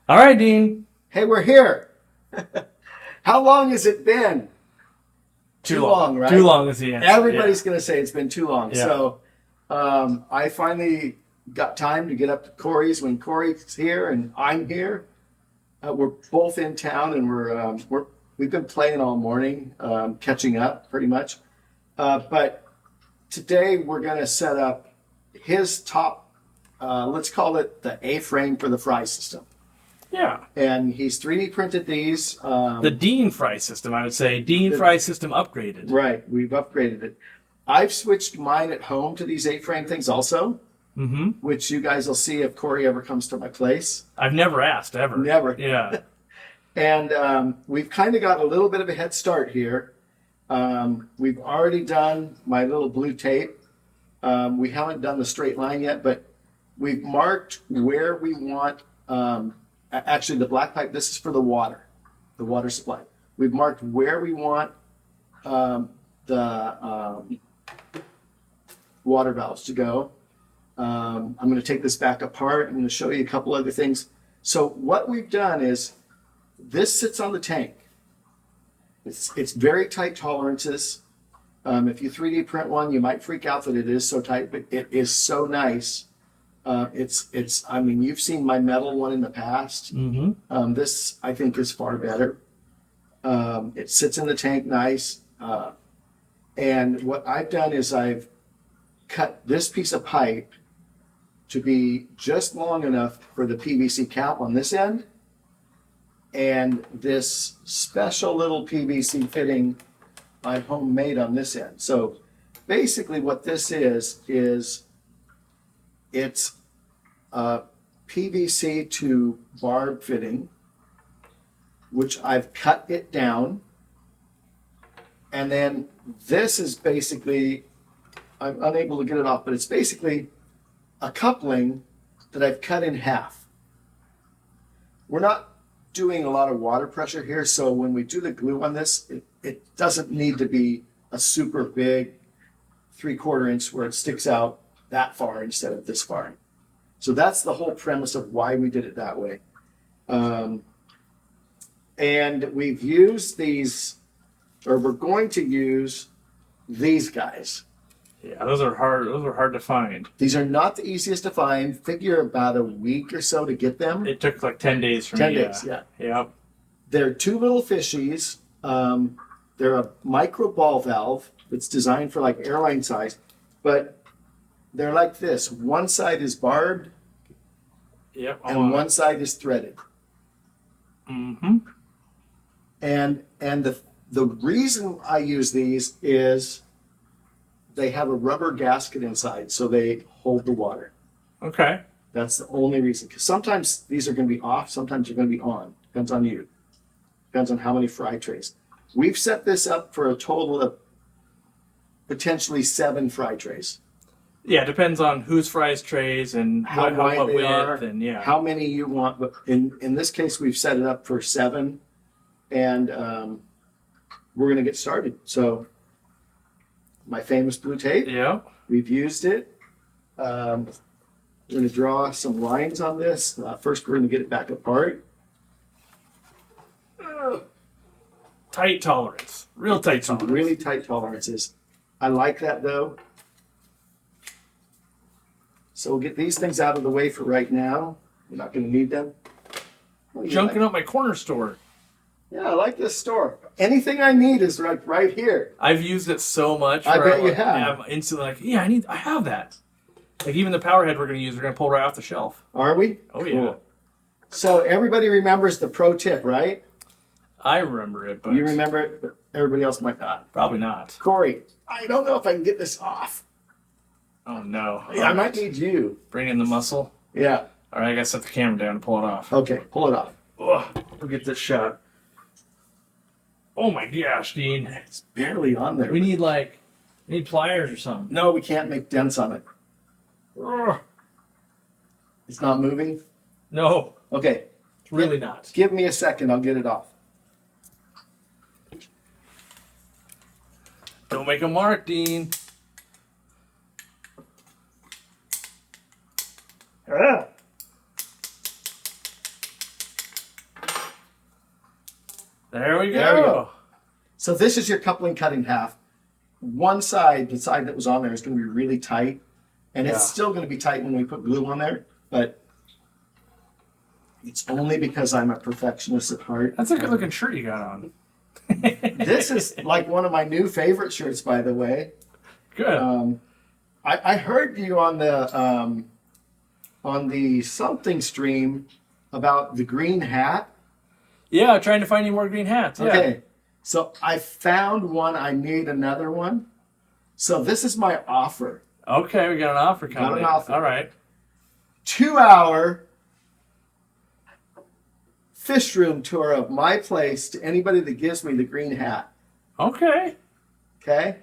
All right, Dean. Hey, we're here. How long has it been? Too long, right? Too long is the answer. Everybody's going to say it's been too long. Yeah. So I finally got time to get up to Corey's when Corey's here and I'm here. We're both in town and we've been playing all morning, catching up pretty much. But today we're going to set up his top, let's call it the A-frame for the fry system. Yeah. And he's 3D printed these. The Dean fry system, I would say. Dean fry system upgraded. Right, we've upgraded it. I've switched mine at home to these A-frame things also, which you guys will see if Corey ever comes to my place. I've never asked, ever. Never. Yeah. And we've kind of got a little bit of a head start here. We've already done my little blue tape. We haven't done the straight line yet, but we've marked where we want... actually, the black pipe, this is for the water supply. We've marked where we want the water valves to go. I'm going to take this back apart. I'm going to show you a couple other things. So what we've done is this sits on the tank. It's very tight tolerances. If you 3D print one, you might freak out that it is so tight, but it is so nice. I mean, you've seen my metal one in the past. This, I think, is far better. It sits in the tank nice. And what I've done is I've cut this piece of pipe to be just long enough for the PVC cap on this end. And this special little PVC fitting I've homemade on this end. So basically what this is it's PVC to barb fitting, which I've cut it down. And then this is basically, I'm unable to get it off, but it's basically a coupling that I've cut in half. We're not doing a lot of water pressure here, so when we do the glue on this, it doesn't need to be a super big 3/4 inch where it sticks out that far instead of this far. So that's the whole premise of why we did it that way. And we've used these, or we're going to use these guys. Yeah, those are hard. Those are hard to find. These are not the easiest to find. Figure about a week or so to get them. It took like 10 days for 10 me. days, yeah. Yep. They're two little fishies. They're a micro ball valve that's designed for like airline size, but they're like this. One side is barbed, Yep. and one side is threaded. And the reason I use these is they have a rubber gasket inside, so they hold the water. Okay. That's the only reason. Because sometimes these are going to be off, sometimes they're going to be on. Depends on you. Depends on how many fry trays. We've set this up for a total of potentially 7 fry trays. Yeah, it depends on whose fries trays and How wide what they width are, and yeah. how many you want. But in this case, we've set it up for 7, and we're going to get started. So my famous blue tape, Yeah. we've used it. We're going to draw some lines on this. First, we're going to get it back apart. Tight tolerance. Real tight Some tolerance. really tight tolerances. I like that though. So we'll get these things out of the way for right now. We're not going to need them. Junking up my corner store. Yeah, I like this store. Anything I need is right here. I've used it so much. I where bet you like, have. I'm instantly like, yeah, I have that. Like even the power head we're going to use, we're going to pull right off the shelf. Are we? Oh, yeah. Cool. So everybody remembers the pro tip, right? I remember it, but You remember it, but everybody else might not. probably not. Corey, I don't know if I can get this off. Oh, no. I might need you. Bring in the muscle. Yeah. All right, I got to set the camera down to pull it off. Okay, pull it off. Ugh, we'll get this shot. Oh, my gosh, Dean. It's barely on there. We need pliers or something. No, we can't make dents on it. Ugh. It's not moving. No, Okay, it's really not. give me a second. I'll get it off. Don't make a mark, Dean. Ah. There we go. There we go. So this is your coupling cut in half. One side, the side that was on there, is going to be really tight. And it's still going to be tight when we put glue on there. But it's only because I'm a perfectionist at heart. That's a good looking shirt you got on. This is like one of my new favorite shirts, by the way. Good. I heard you on the something stream about the green hat. Yeah, trying to find you more green hats. Yeah. Okay, so I found one. I need another one. So this is my offer. Okay, we got an offer coming. Got an offer. All right. 2-hour fish room tour of my place to anybody that gives me the green hat. Okay. Okay?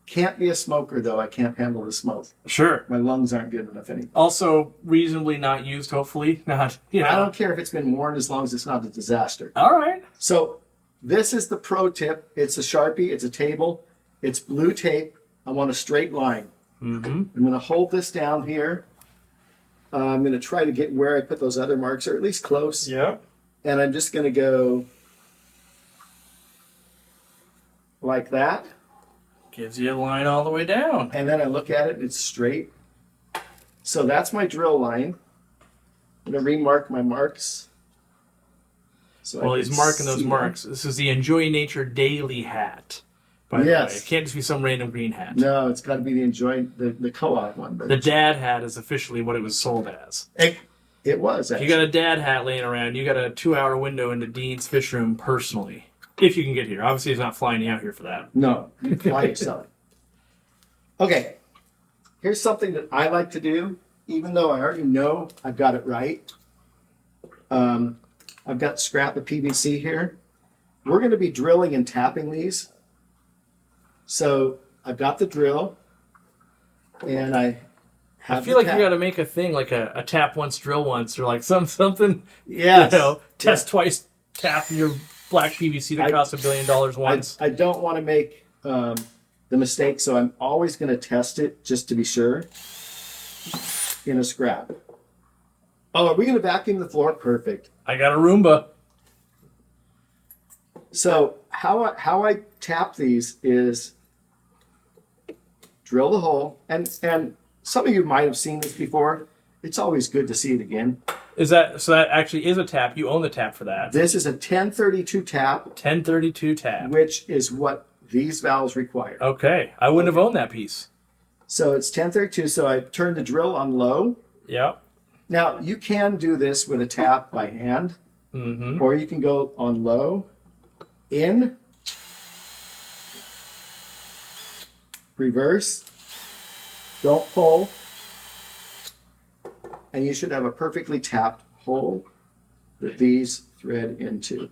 Can't be a smoker, though. I can't handle the smoke. Sure. My lungs aren't good enough anymore. Also, reasonably not used, hopefully. Not, you know. I don't care if it's been worn as long as it's not a disaster. All right. So this is the pro tip. It's a Sharpie. It's a table. It's blue tape. I want a straight line. Mm-hmm. I'm going to hold this down here. I'm going to try to get where I put those other marks, or at least close. Yeah. And I'm just going to go like that. Gives you a line all the way down. And then I look at it, it's straight. So that's my drill line. I'm going to remark my marks. So Well, he's marking those marks. This is the Enjoy Nature Daily hat. By the way. It can't just be some random green hat. No, it's got to be the co-op one. The dad hat is officially what it was sold as. It was, If you got a dad hat laying around, you got a 2-hour window into Dean's fish room personally. If you can get here. Obviously, he's not flying you out here for that. No, you fly yourself. Okay, here's something that I like to do, even though I already know I've got it right. I've got scrap of PVC here. We're going to be drilling and tapping these. So I've got the drill, and I feel like you got to make a thing like a tap once, drill once, or like something. Yes. You know, test twice, tap your black PVC that costs $1 billion once. I don't want to make the mistake, so I'm always going to test it just to be sure in a scrap. Oh, are we going to vacuum the floor? Perfect. I got a Roomba. So how I tap these is drill the hole, and some of you might have seen this before. It's always good to see it again. That actually is a tap. You own the tap for that. This is a 1032 tap. 1032 tap. Which is what these valves require. Okay. I wouldn't have owned that piece. So it's 1032, so I turn the drill on low. Yep. Now, you can do this with a tap by hand, or you can go on low, in, reverse, don't pull, and you should have a perfectly tapped hole that these thread into.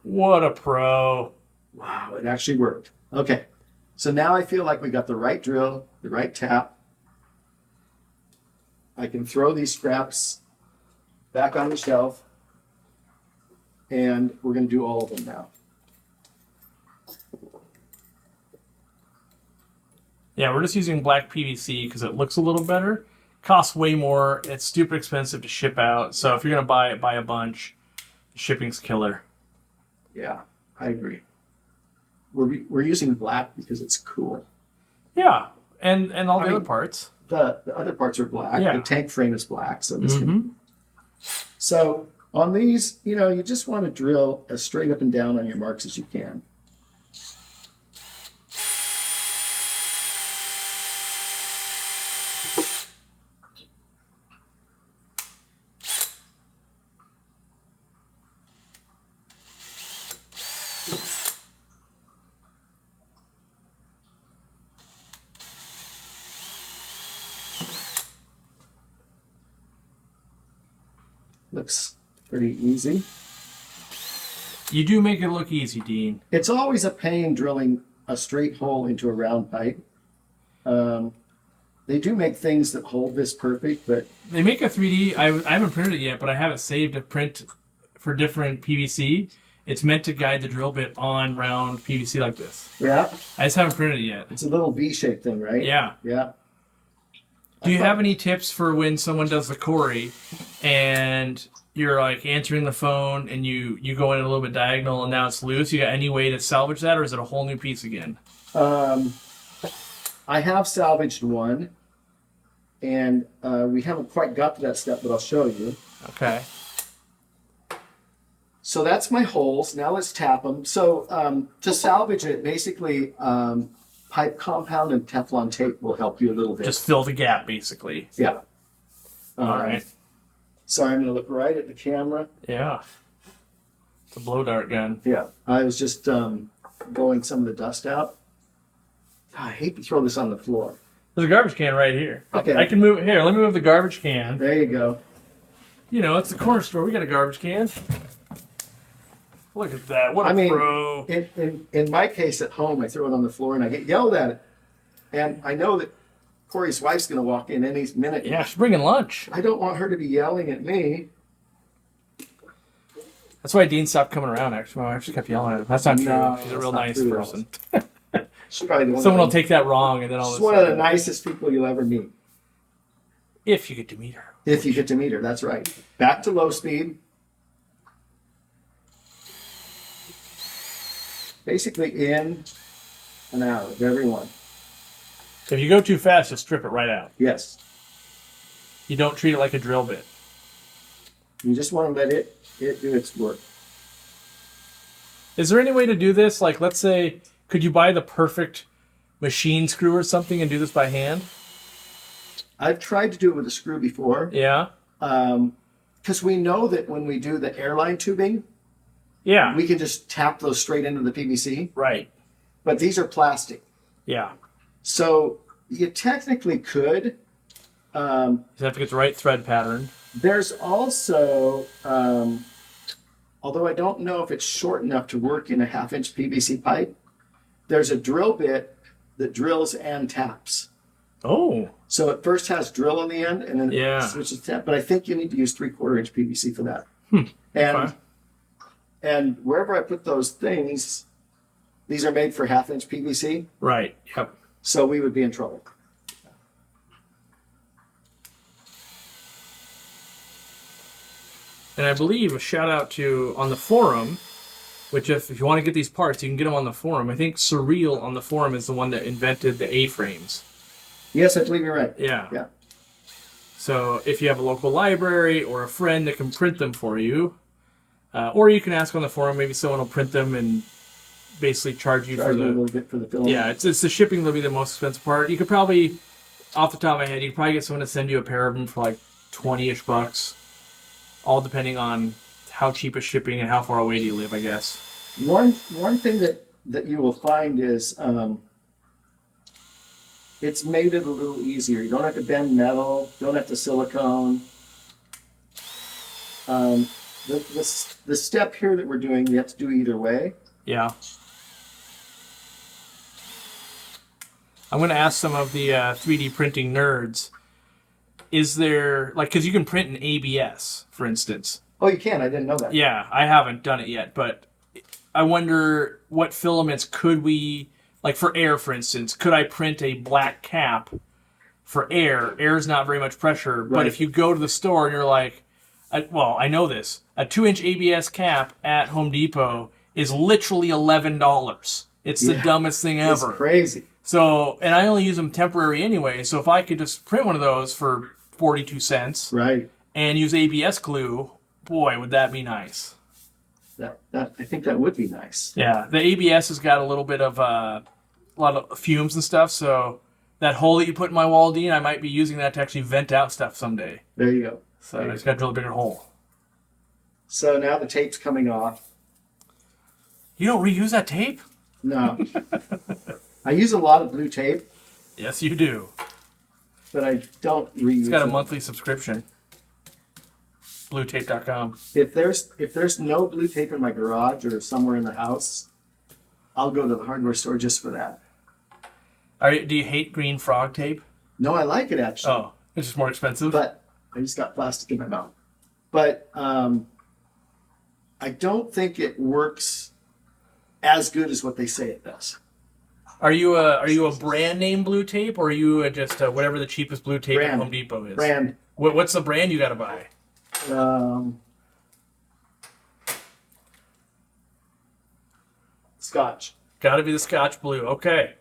What a pro. Wow, it actually worked. Okay, so now I feel like we got the right drill, the right tap. I can throw these scraps back on the shelf, and we're going to do all of them now. Yeah, we're just using black PVC because it looks a little better. Costs way more. It's stupid expensive to ship out. So if you're going to buy a bunch, shipping's killer. Yeah, I agree. We're using black because it's cool. Yeah, and all the other parts. The other parts are black. Yeah. The tank frame is black. So this So on these, you just want to drill as straight up and down on your marks as you can. Looks pretty easy. You do make it look easy, Dean. It's always a pain drilling a straight hole into a round pipe. They do make things that hold this perfect, but... They make a 3D. I haven't printed it yet, but I have it saved to print for different PVC. It's meant to guide the drill bit on round PVC like this. Yeah. I just haven't printed it yet. It's a little V-shaped thing, right? Yeah. Yeah. Do you have any tips for when someone does the Corey and you're like answering the phone and you go in a little bit diagonal and now it's loose? You got any way to salvage that, or is it a whole new piece again? I have salvaged one, and we haven't quite got to that step, but I'll show you. Okay. So that's my holes. Now let's tap them. So to salvage it, basically, pipe compound and Teflon tape will help you a little bit. Just fill the gap, basically. Yeah. All right. Sorry, I'm going to look right at the camera. Yeah. It's a blow dart gun. Yeah. I was just blowing some of the dust out. I hate to throw this on the floor. There's a garbage can right here. Okay. I can move it here. Let me move the garbage can. There you go. You know, it's the corner store. We got a garbage can. Look at that. What a pro. In my case at home, I throw it on the floor and I get yelled at it. And I know that Corey's wife's going to walk in any minute. Yeah, she's bringing lunch. I don't want her to be yelling at me. That's why Dean stopped coming around, actually. My wife just kept yelling at him. That's not true. No, She's a real that's not nice true. person. She's probably the one Someone will take that wrong, and then all She's of a one of the sudden, nicest people you'll ever meet. if you get to meet her. If you get to meet her, that's right. Back to low speed. Basically in and out of every one. So if you go too fast, just strip it right out. Yes. You don't treat it like a drill bit. You just want to let it do its work. Is there any way to do this? Like, let's say, could you buy the perfect machine screw or something and do this by hand? I've tried to do it with a screw before. Yeah. Because we know that when we do the airline tubing, Yeah. we can just tap those straight into the PVC. Right. But these are plastic. Yeah. So you technically could. You have to get the right thread pattern. There's also, although I don't know if it's short enough to work in a 1/2-inch PVC pipe, there's a drill bit that drills and taps. Oh. So it first has drill on the end and then Yeah. it switches to tap. But I think you need to use 3/4-inch PVC for that. And Okay. and wherever I put those things, these are made for 1/2-inch PVC. Right. Yep. So we would be in trouble. And I believe a shout out to on the forum, which if you want to get these parts, you can get them on the forum. I think Surreal on the forum is the one that invented the A-frames. Yes, I believe you're right. Yeah. Yeah. So if you have a local library or a friend that can print them for you, or you can ask on the forum, maybe someone will print them and basically charge you Charge for a the... little bit for the film. Yeah, it's the shipping that'll be the most expensive part. You could probably, off the top of my head, you could probably get someone to send you a pair of them for like 20-ish bucks. All depending on how cheap is shipping and how far away do you live, I guess. One thing that you will find is it's made it a little easier. You don't have to bend metal, don't have to silicone. The step here that we're doing, you have to do either way. Yeah. I'm going to ask some of the 3D printing nerds, is there, like, because you can print in ABS, for instance. Oh, you can? I didn't know that. Yeah, I haven't done it yet, but I wonder what filaments could we, like for air, for instance, could I print a black cap for air? Air is not very much pressure, but Right. if you go to the store and you're like, I know this, a 2-inch ABS cap at Home Depot is literally $11. It's the dumbest thing It's ever. crazy. So, and I only use them temporary anyway, so if I could just print one of those for 42 cents Right. and use ABS glue, boy, would that be nice. That I think that would be nice. Yeah, the ABS has got a little bit of a lot of fumes and stuff, so that hole that you put in my wall, Dean, I might be using that to actually vent out stuff someday. There you go. So I just got to drill a bigger hole. So now the tape's coming off. You don't reuse that tape? No. I use a lot of blue tape, Yes, you do. but I don't reuse It's got a it. monthly subscription. BlueTape.com. If there's no blue tape in my garage or somewhere in the house, I'll go to the hardware store just for that. Do you hate green frog tape? No, I like it actually, Oh, it's just more expensive? but I just got plastic in my mouth. But I don't think it works as good as what they say it does. Are you a brand name blue tape, or are you just whatever the cheapest blue tape at Home Depot is? Brand. What's the brand you got to buy? Scotch. Got to be the Scotch blue. Okay.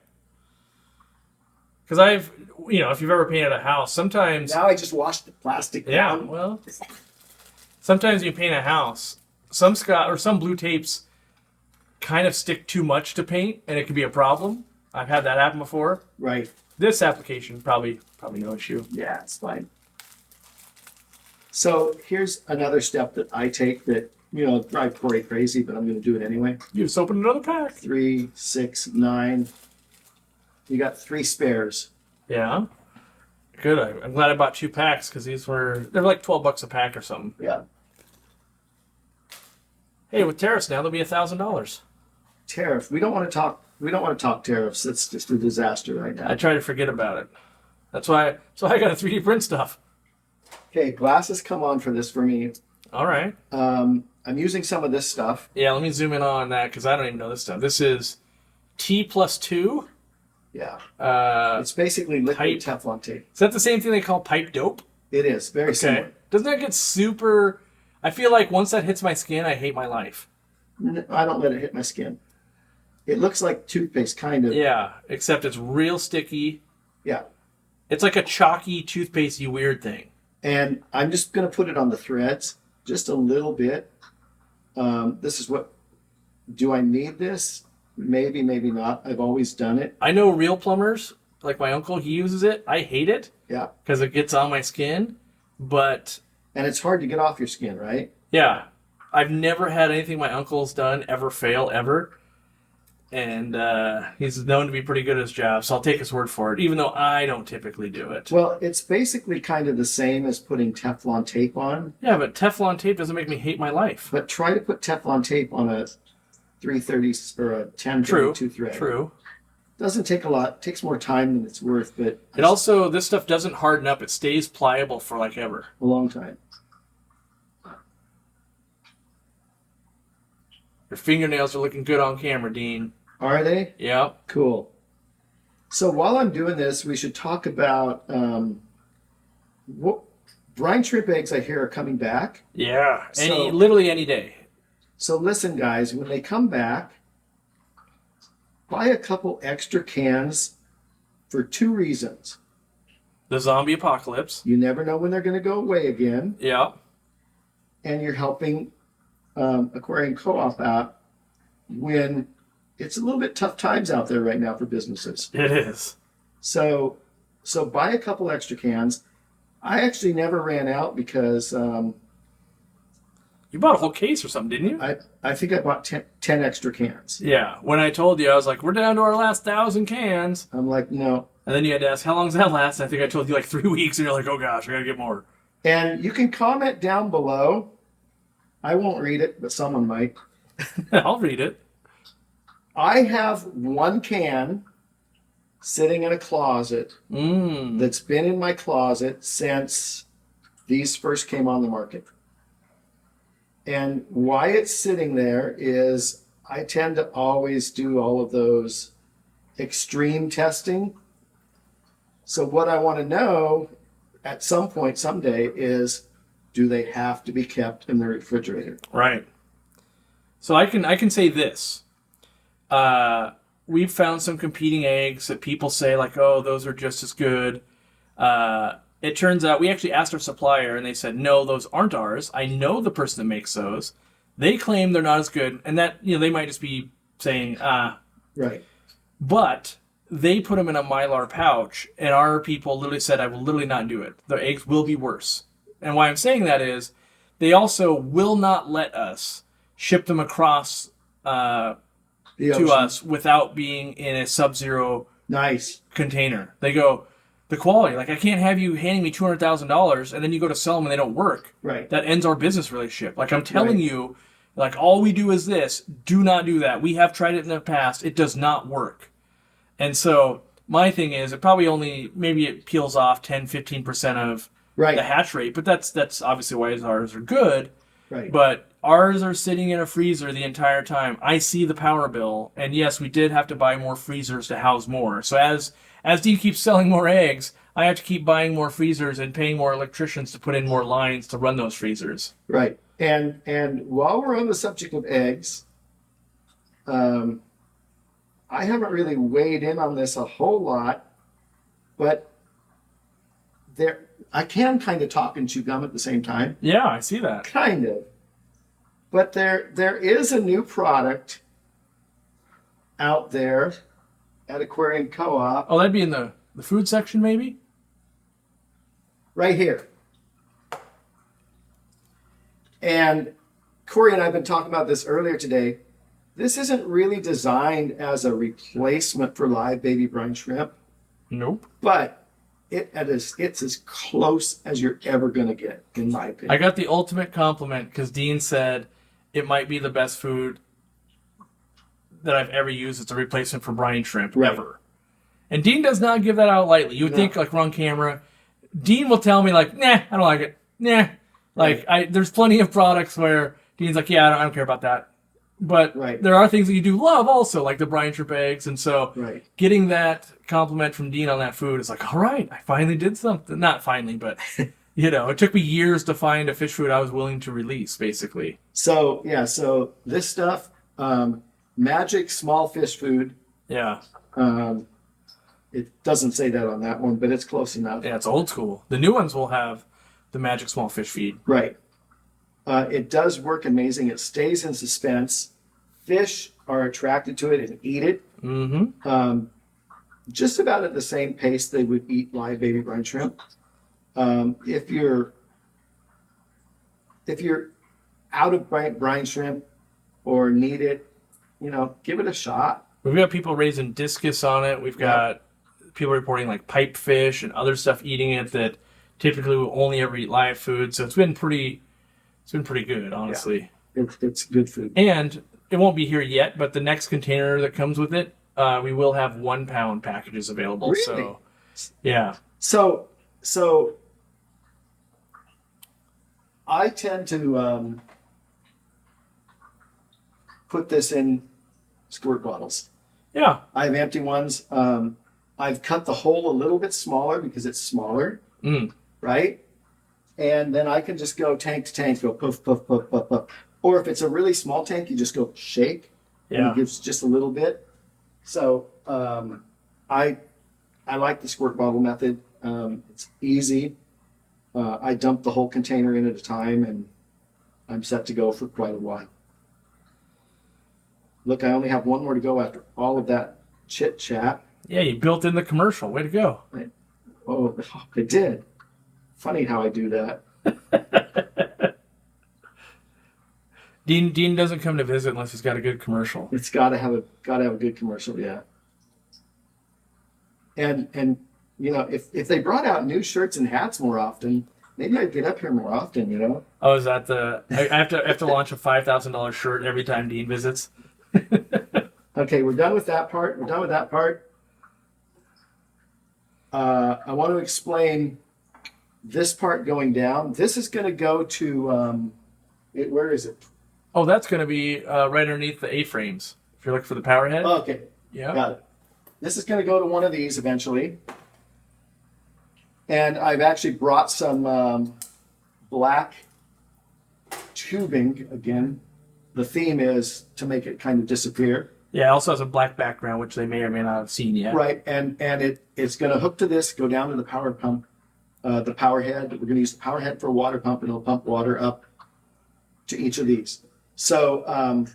Because if you've ever painted a house, sometimes. Now I just washed the plastic down. Yeah, well, sometimes you paint a house, some Scotch or some blue tapes kind of stick too much to paint, and it can be a problem. I've had that happen before. Right. This application, probably no issue. Yeah, it's fine. So here's another step that I take that, drive Corey crazy, but I'm going to do it anyway. You just opened another pack. 3, 6, 9. You got 3 spares. Yeah. Good. I'm glad I bought 2 packs because they were like $12 a pack or something. Yeah. Hey, with tariffs now, they'll be $1,000. Tariff. We don't want to talk tariffs. That's just a disaster right now. I try to forget about it. That's why I got a 3D print stuff. Okay, glasses come on for this for me. All right. I'm using some of this stuff. Yeah, let me zoom in on that because I don't even know this stuff. This is T+2. Yeah. It's It's basically liquid pipe. Teflon tape. Is that the same thing they call pipe dope? It is. Very similar. Doesn't that get super... I feel like once that hits my skin, I hate my life. I don't let it hit my skin. It looks like toothpaste, kind of. Yeah, except it's real sticky. Yeah. It's like a chalky, toothpastey weird thing. And I'm just going to put it on the threads, just a little bit. This is what... Do I need this? Maybe, maybe not. I've always done it. I know real plumbers, like my uncle, he uses it. I hate it. Yeah. Because it gets on my skin. But... And it's hard to get off your skin, right? Yeah. I've never had anything my uncle's done ever fail, ever. And he's known to be pretty good at his job, so I'll take his word for it, even though I don't typically do it. Well, it's basically kind of the same as putting Teflon tape on. Yeah, but Teflon tape doesn't make me hate my life. But try to put Teflon tape on a 330 or a 1032 thread. True. Doesn't take a lot. It takes more time than it's worth, but It also, this stuff doesn't harden up. It stays pliable for like ever. a long time. Your fingernails are looking good on camera, Dean. Are they? Yep. Cool. So while I'm doing this, we should talk about what brine shrimp eggs I hear are coming back. Yeah. So- Literally any day. So listen, guys, when they come back, buy a couple extra cans for 2 reasons. The zombie apocalypse. You never know when they're going to go away again, Yep. and you're helping Aquarium Co-op out when it's a little bit tough times out there right now for businesses. It is. So buy a couple extra cans. I actually never ran out because You bought a whole case or something, didn't you? I think I bought 10 extra cans. Yeah. When I told you, I was like, we're down to our last 1,000 cans. I'm like, no. And then you had to ask, how long does that last? And I think I told you like 3 weeks, and you're like, oh gosh, I gotta get more. And you can comment down below. I won't read it, but someone might. I'll read it. I have 1 can sitting in a closet that's been in my closet since these first came on the market. And why it's sitting there is I tend to always do all of those extreme testing. So what I want to know at some point someday is, do they have to be kept in the refrigerator? Right. So I can say this. We've found some competing eggs that people say like, oh, those are just as good. It turns out we actually asked our supplier and they said, no, those aren't ours. I know the person that makes those. They claim they're not as good. And that, they might just be saying, Right. But they put them in a Mylar pouch and our people literally said, I will literally not do it. The eggs will be worse. And why I'm saying that is they also will not let us ship them across The to ocean. us without being in a sub-zero Nice. container. They go, the quality, like I can't have you handing me $200,000 and then you go to sell them and they don't work. Right. That ends our business relationship. Like I'm telling Right. you, like all we do is this. Do not do that. We have tried it in the past. It does not work. And so my thing is it probably only, maybe it peels off 10, 15% of Right. the hatch rate, but that's obviously why ours are good. Right. But ours are sitting in a freezer the entire time. I see the power bill, and yes, we did have to buy more freezers to house more. So as Dean keeps selling more eggs, I have to keep buying more freezers and paying more electricians to put in more lines to run those freezers. Right. And while we're on the subject of eggs, I haven't really weighed in on this a whole lot, but I can kind of talk and chew gum at the same time. Yeah, I see that. Kind of. But there is a new product out there at Aquarium Co-op Oh, that'd be in the food section, maybe? right here. And Corey and I have been talking about this earlier today. This isn't really designed as a replacement for live baby brine shrimp, Nope. but it's as close as you're ever going to get, in my opinion. I got the ultimate compliment because Dean said it might be the best food that I've ever used as a replacement for brine shrimp, Right. ever. And Dean does not give that out lightly. You would think, like, we're on camera. Dean will tell me, like, nah, I don't like it. Nah. Like, there's plenty of products where Dean's like, yeah, I don't care about that. But there are things that you do love also, like the brine shrimp eggs. And so getting that compliment from Dean on that food is like, all right, I finally did something. Not finally, but, you know, it took me years to find a fish food I was willing to release, basically. So, yeah, so this stuff, Magic Small Fish Food. Yeah. It doesn't say that on that one, but it's close enough. Yeah, it's old school. The new ones will have the Magic Small Fish Feed. Right. It does work amazing. It stays in suspense. Fish are attracted to it and eat it. Mm-hmm. Just about at the same pace they would eat live baby brine shrimp. If you're out of brine shrimp or need it, you know, give it a shot. We've got people raising discus on it. We've got people reporting like pipefish and other stuff eating it that typically will only ever eat live food. So it's been pretty good, honestly. Yeah. It's good food. And it won't be here yet, but the next container that comes with it, we will have 1 pound packages available. Really? So, yeah. So I tend to put this in squirt bottles. Yeah. I have empty ones. I've cut the hole a little bit smaller because it's smaller, right? And then I can just go tank to tank, go puff, puff, puff, puff, puff. Or if it's a really small tank, you just go shake. Yeah. And it gives just a little bit. So I like the squirt bottle method. It's easy. I dump the whole container in at a time, and I'm set to go for quite a while. Look, I only have one more to go after all of that chit chat. Yeah, you built in the commercial. Way to go. I did. Funny how I do that. Dean doesn't come to visit unless he's got a good commercial. It's got to have a good commercial, yeah. And you know, if they brought out new shirts and hats more often, maybe I'd get up here more often. You know. Oh, is that I have to launch a $5,000 shirt every time Dean visits. Okay, we're done with that part. I want to explain this part going down. This is going to go to where is it? Oh, that's going to be right underneath the A-frames. If you're looking for the power head. Okay, Yeah. got it. This is going to go to one of these eventually. And I've actually brought some black tubing. Again, the theme is to make it kind of disappear. Yeah, it also has a black background, which they may or may not have seen yet. Right, and it's going to hook to this, go down to the power pump, the power head. We're going to use the power head for a water pump, and it'll pump water up to each of these. So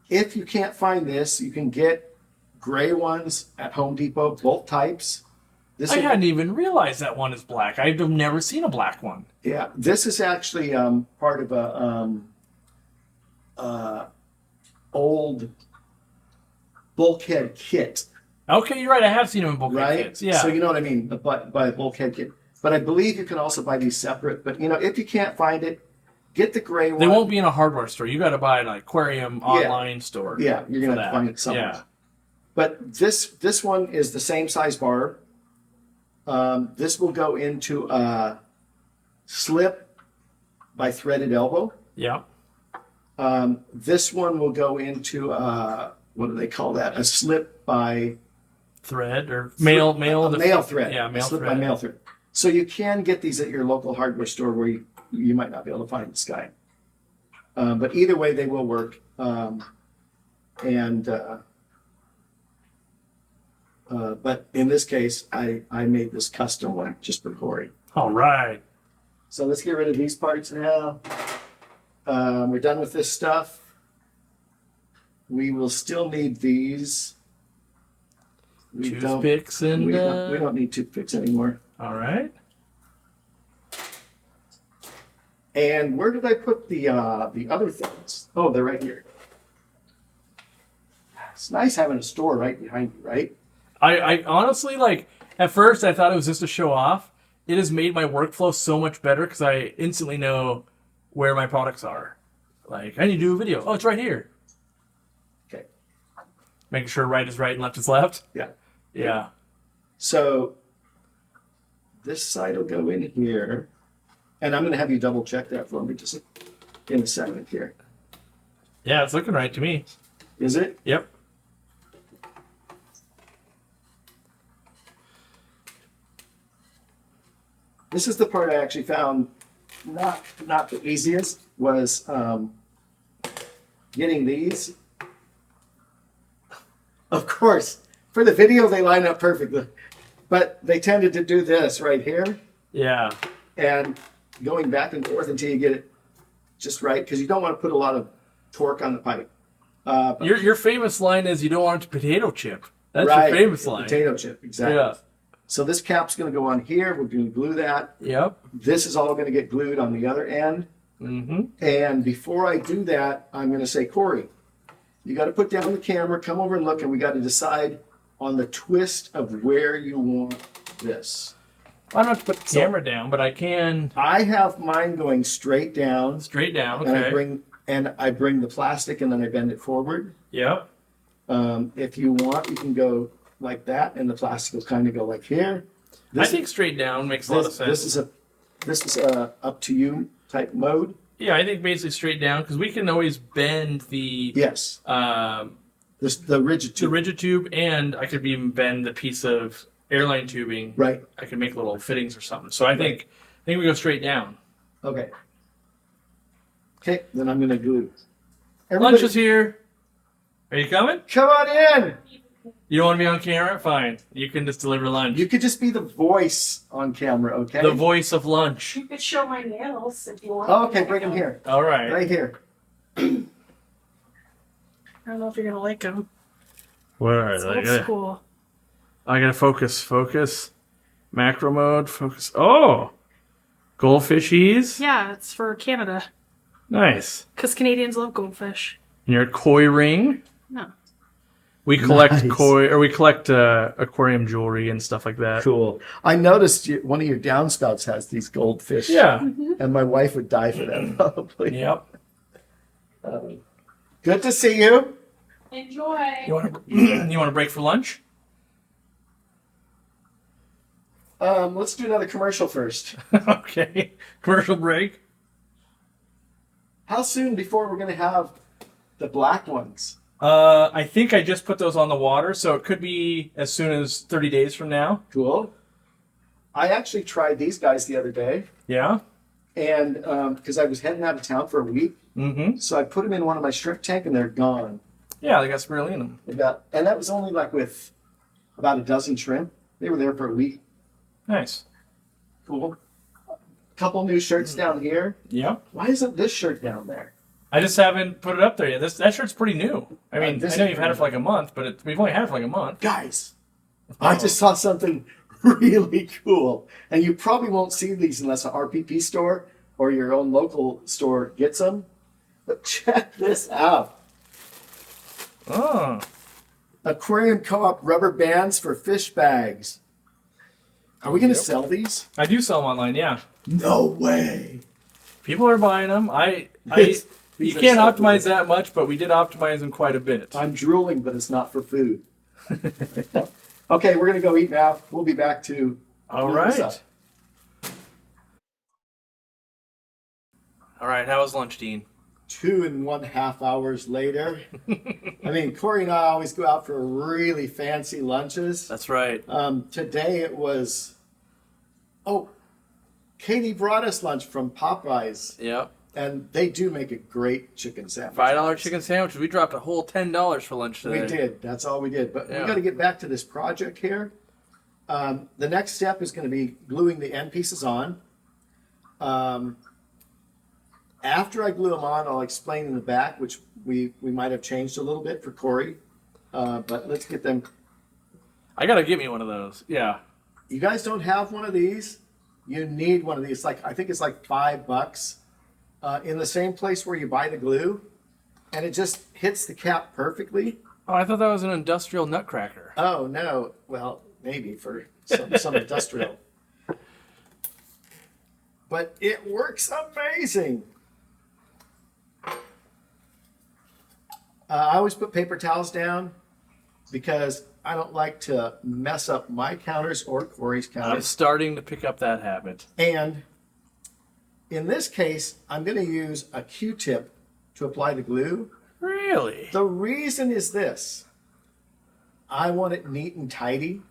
if you can't find this, you can get gray ones at Home Depot, both types. I hadn't even realized that one is black. I've never seen a black one. Yeah, this is actually part of a old bulkhead kit. Okay, you're right. I have seen them in bulkhead kits. Yeah. So you know what I mean by a bulkhead kit. But I believe you can also buy these separate. But you know, if you can't find it, get the gray one. They won't be in a hardware store. You got to buy an Aquarium online store. Yeah, you're gonna have to find it somewhere. Yeah. But this one is the same size barb. This will go into a slip by threaded elbow. Yeah. This one will go into what do they call that? A slip by Thread or mail thread. Yeah, mail slip thread. by mail thread. So you can get these at your local hardware store where you might not be able to find this guy. But either way, they will work. But in this case, I made this custom one just for Corey. All right. So let's get rid of these parts now. We're done with this stuff. We will still need these. Toothpicks and we don't need toothpicks anymore. All right. And where did I put the other things? Oh, they're right here. It's nice having a store right behind you, right? I honestly, like, at first I thought it was just a show off. It has made my workflow so much better because I instantly know where my products are. Like, I need to do a video. Oh, it's right here. Okay. Making sure right is right and left is left. Yeah. Yeah. So this side will go in here. And I'm going to have you double check that for me just in a second here. Yeah, it's looking right to me. Is it? Yep. This is the part I actually found not the easiest was getting these. Of course, for the video they line up perfectly, but they tended to do this right here Yeah. and going back and forth until you get it just right because you don't want to put a lot of torque on the pipe. But Your famous line is you don't want it to potato chip. That's right, your famous line. potato chip, exactly. Yeah. So this cap's going to go on here. We're going to glue that. Yep. This is all going to get glued on the other end. Mm-hmm. And before I do that, I'm going to say, Corey, you got to put down the camera, come over and look, and we got to decide on the twist of where you want this. I don't have to put the camera down, but I can I have mine going straight down, straight down. and Okay. I bring the plastic, and then I bend it forward. Yep. If you want, you can go like that, and the plastic will kind of go like here. I think straight down makes a lot of sense. This is a up to you type mode. Yeah, I think basically straight down because we can always bend the Yes, the rigid the tube. rigid tube, and I could even bend the piece of airline tubing. Right. I could make little fittings or something. So I think we go straight down. Okay. Okay, then I'm going to glue. Lunch is here. Are you coming? Come on in. You don't want to be on camera? Fine. You can just deliver lunch. You could just be the voice on camera, okay? The voice of lunch. You could show my nails if you want. Oh, okay, bring them here. All right. Right here. I don't know if you're gonna like them. Where It's old school. I gotta focus. Macro mode, focus. Oh! Goldfishies. Yeah, it's for Canada. Nice. Because Canadians love goldfish. And your koi ring. No. We collect Nice. aquarium jewelry and stuff like that. Cool. I noticed one of your downspouts has these goldfish. Yeah. And my wife would die for that, probably. Yep. Good to see you. Enjoy. You want to break for lunch? Let's do another commercial first. Okay. Commercial break. How soon before we're going to have the black ones? I think I just put those on the water, so it could be as soon as 30 days from now. Cool. I actually tried these guys the other day, Yeah. and because I was heading out of town for a week, Mm-hmm. so I put them in one of my shrimp tank, and they're gone. Yeah, they got spirulina in them. And that was only like with about a dozen shrimp. They were there for a week. Nice. Cool. Couple new shirts down here. Yeah. Why isn't this shirt down there? I just haven't put it up there yet. That shirt's pretty new. I mean, This I know is you've had it for like a month, but we've only had it for like a month. Guys, I just saw something really cool. And you probably won't see these unless an RPP store or your own local store gets them. But check this out. Oh. Aquarium Co-op rubber bands for fish bags. Are we going to sell these? I do sell them online, yeah. No way. People are buying them. You These are can't so optimize cool. that much, but we did optimize them quite a bit. I'm drooling, but it's not for food. Okay, we're going to go eat now. We'll be back to All clean this right. up. All right, how was lunch, Dean? 2.5 hours later. I mean, Corey and I always go out for really fancy lunches. That's right. Today it was, Katie brought us lunch from Popeyes. Yep. And they do make a great chicken sandwich. $5 chicken sandwiches. We dropped a whole $10 for lunch today. We did. That's all we did. But Yeah. we got to get back to this project here. The next step is going to be gluing the end pieces on. After I glue them on, I'll explain in the back, which we might have changed a little bit for Corey. But let's get them. I gotta get me one of those. Yeah. You guys don't have one of these? You need one of these. I think it's like $5 in the same place where you buy the glue, and it just hits the cap perfectly. Oh, I thought that was an industrial nutcracker. Oh no! Well, maybe for some industrial, but it works amazing. I always put paper towels down because I don't like to mess up my counters or Corey's I'm counters. starting to pick up that habit. And in this case, I'm going to use a Q-tip to apply the glue. Really? The reason is this. I want it neat and tidy.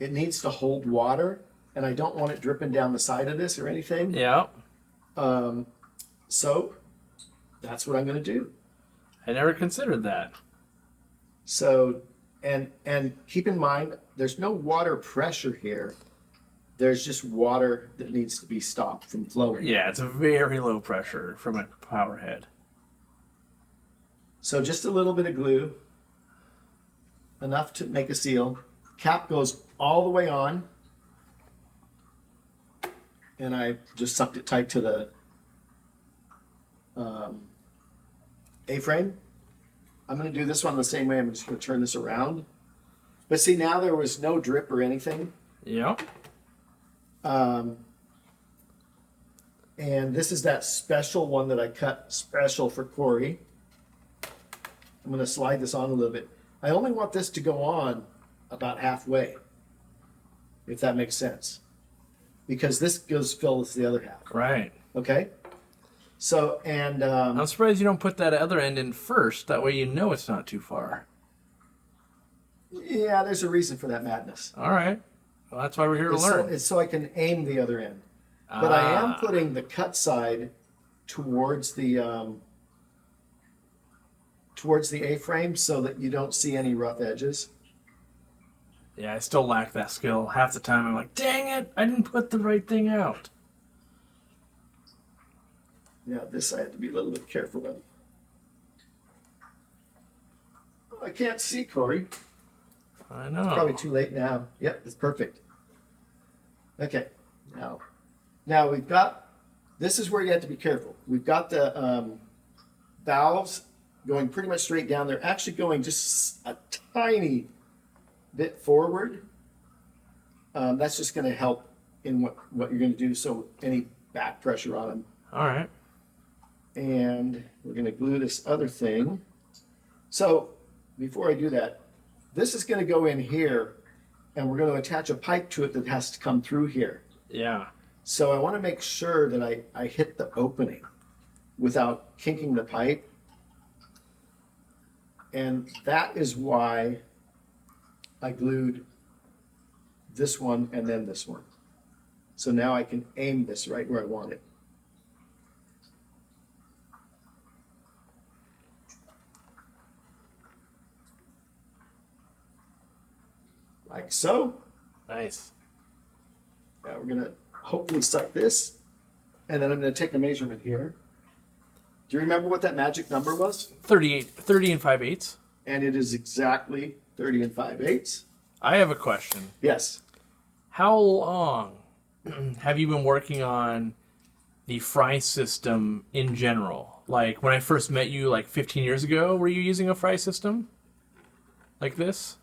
It needs to hold water, and I don't want it dripping down the side of this or anything. Yeah. So that's what I'm going to do. I never considered that. So, and keep in mind, there's no water pressure here. There's just water that needs to be stopped from flowing. Yeah, it's a very low pressure from a power head. So just a little bit of glue, enough to make a seal. Cap goes all the way on, and I just sucked it tight to the A-frame. I'm going to do this one the same way. I'm just going to turn this around. But see, now there was no drip or anything. Yep. And this is that special one that I cut special for Corey. I'm going to slide this on a little bit. I only want this to go on about halfway, if that makes sense. Because this fills the other half. Right. Okay? So, and I'm surprised you don't put that other end in first. That way you know it's not too far. yeah, there's a reason for that madness. All right. Well, that's why we're here to learn. It's so I can aim the other end. But I am putting the cut side towards the A-frame so that you don't see any rough edges. Yeah, I still lack that skill. Half the time I'm like, dang it, I didn't put the right thing out. Yeah, this I have to be a little bit careful with. Oh, I can't see, Corey. I know. Probably too late now. Yep, it's perfect. Okay, now we've got, this is where you have to be careful. We've got the valves going pretty much straight down. They're actually going just a tiny bit forward. That's just going to help in what you're going to do, so any back pressure on them. All right. And we're going to glue this other thing. So before I do that, this is going to go in here, and we're going to attach a pipe to it that has to come through here. Yeah. So I want to make sure that I hit the opening without kinking the pipe. And that is why I glued this one and then this one. So now I can aim this right where I want it. Like so. Nice. Now we're gonna hopefully suck this, and then I'm gonna take a measurement here. Do you remember what that magic number was? 30 and 5/8. And it is exactly 30 and 5/8. I have a question. Yes. How long have you been working on the fry system in general? Like when I first met you like 15 years ago, were you using a fry system like this?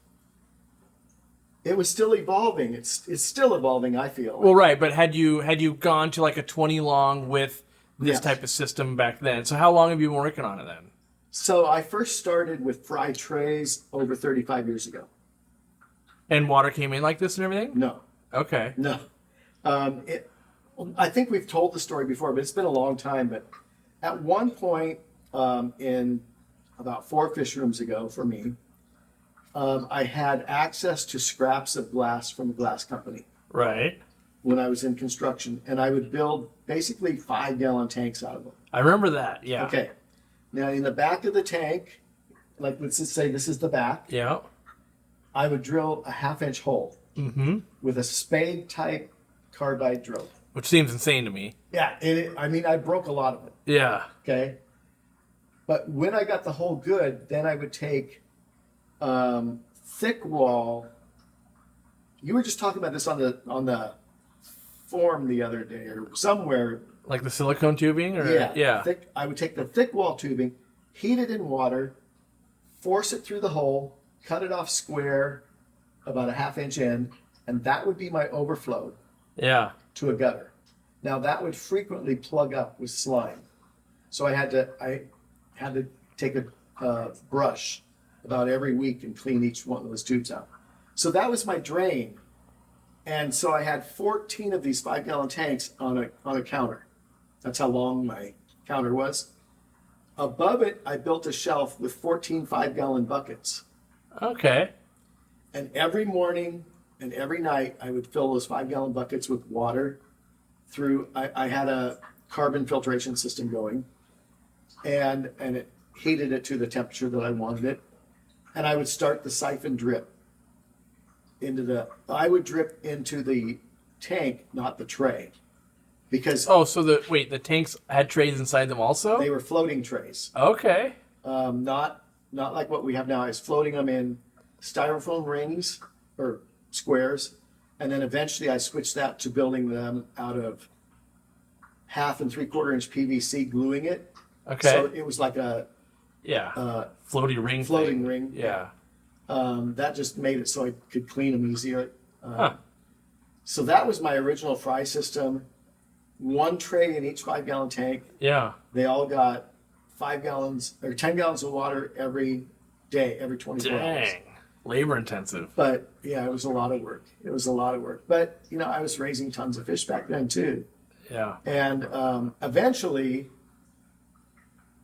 It was still evolving. It's still evolving, I feel. Well, right, but had you gone to like a 20 long with this Yes. type of system back then? So how long have you been working on it then? So I first started with fry trays over 35 years ago. And water came in like this and everything? No, Okay. no. It I think we've told the story before, but it's been a long time. But at one point, in about 4 fish rooms ago for me, I had access to scraps of glass from a glass company Right. when I was in construction, and I would build basically 5-gallon tanks out of them. I remember that. Yeah. Okay. Now, in the back of the tank, like let's just say this is the back, Yeah. I would drill a 1/2-inch hole Mm-hmm. with a spade type carbide drill. Which seems insane to me. Yeah, I mean, I broke a lot of it. Yeah. Okay. But when I got the hole good, then I would take thick wall. You were just talking about this on the forum the other day or somewhere. Like the silicone tubing, or Yeah. I would take the thick wall tubing, heat it in water, force it through the hole, cut it off square, about a 1/2-inch end, and that would be my overflow Yeah. to a gutter. Now that would frequently plug up with slime, so I had to take a brush about every week and clean each one of those tubes out. So that was my drain, and so I had 14 of these 5-gallon tanks on a counter. That's how long my counter was. Above it, I built a shelf with 14 5-gallon buckets. Okay. And every morning and every night, I would fill those 5-gallon buckets with water through, I had a carbon filtration system going, and it heated it to the temperature that I wanted it. And I would start the siphon drip I would drip into the tank, not the tray. Because Oh, so the tanks had trays inside them also? they were floating trays. Okay. Not like what we have now. I was floating them in styrofoam rings or squares, and then eventually I switched that to building them out of 1/2 and 3/4-inch PVC, gluing it. Okay. So it was like a Yeah. uh, Floaty ring. floating thing. ring. Yeah. That just made it so I could clean them easier. Huh. So that was my original fry system. 1 tray in each 5-gallon tank. Yeah. They all got 5 gallons or 10 gallons of water every day, every 24 hours. Dang. Labor intensive. But yeah, it was a lot of work. But I was raising tons of fish back then too. Yeah. And eventually,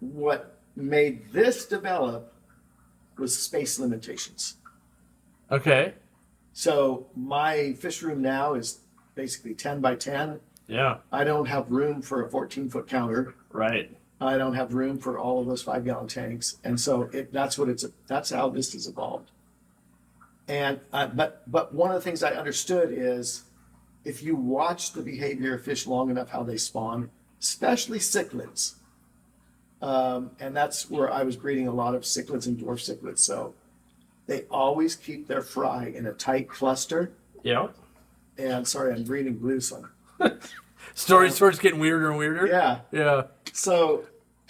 what made this develop was space limitations. Okay. So my fish room now is basically 10 by 10. Yeah. I don't have room for a 14-foot counter. Right. I don't have room for all of those 5-gallon tanks, and so that's how this has evolved. And but one of the things I understood is if you watch the behavior of fish long enough, how they spawn, especially cichlids, and that's where I was breeding a lot of cichlids and dwarf cichlids. So they always keep their fry in a tight cluster. Yeah. And sorry, I'm breeding blue, so Story's getting weirder and weirder. yeah. Yeah. So,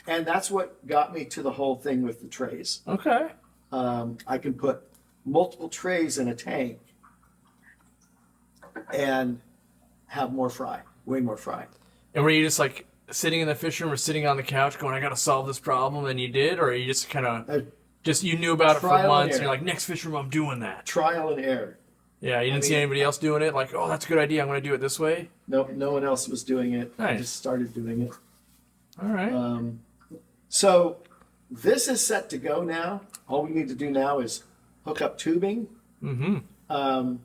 and that's what got me to the whole thing with the trays. Okay. I can put multiple trays in a tank and have more fry, way more fry. And were you just like sitting in the fish room or sitting on the couch going, I got to solve this problem, and you did? Or you just kind of, you knew about it for Trial and months, and error. you're like, next fish room, I'm doing that. Trial and error. Yeah, you didn't see anybody else doing it? Like, oh, that's a good idea. I'm going to do it this way? No one else was doing it. I Nice. just started doing it. All right. So this is set to go now. All we need to do now is hook up tubing. Mm-hmm.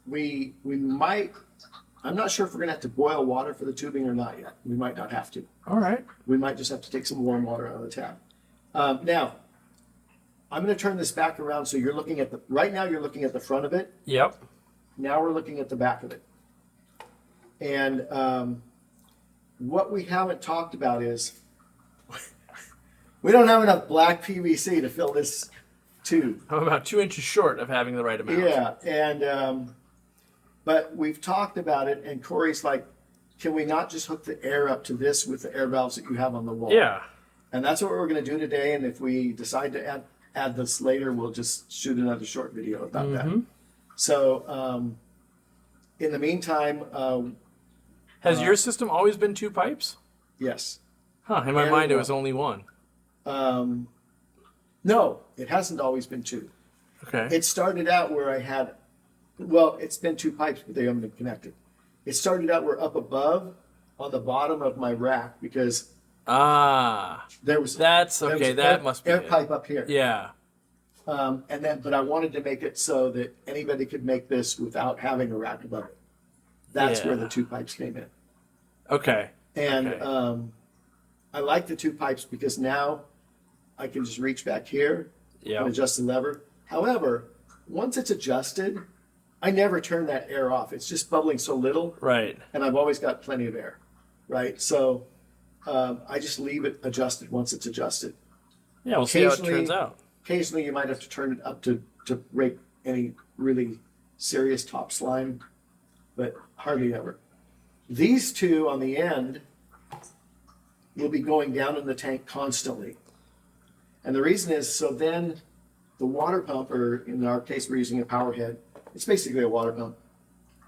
We might, I'm not sure if we're going to have to boil water for the tubing or not yet. We might not have to. All right. We might just have to take some warm water out of the tap. Now, I'm going to turn this back around so you're looking at right now you're looking at the front of it. Yep. Now we're looking at the back of it. And what we haven't talked about is we don't have enough black PVC to fill this tube. I'm about 2 inches short of having the right amount. Yeah, and but we've talked about it, and Corey's like, can we not just hook the air up to this with the air valves that you have on the wall? Yeah. And that's what we're going to do today. And if we decide to add this later, we'll just shoot another short video about that. So in the meantime, Has your system always been 2 pipes? yes. Huh. In my And mind, it one. was only 1. No, it hasn't always been 2. Okay. It started out where I had, it's been 2 pipes, but they haven't been connected. It started out we're up above on the bottom of my rack because there was That's okay. was That must be air it. pipe up here. Yeah. But I wanted to make it so that anybody could make this without having a rack above it. That's where the two pipes came in. Okay. And Okay. I like the two pipes because now I can just reach back here Yeah. and adjust the lever. However, once it's adjusted, I never turn that air off. It's just bubbling so little, Right. and I've always got plenty of air, right? So I just leave it adjusted once it's adjusted. Yeah. We'll see how it Occasionally- turns out. Occasionally, you might have to turn it up to rake any really serious top slime, but hardly ever. These two on the end will be going down in the tank constantly. And the reason is so then the water pump, or in our case, we're using a power head, it's basically a water pump,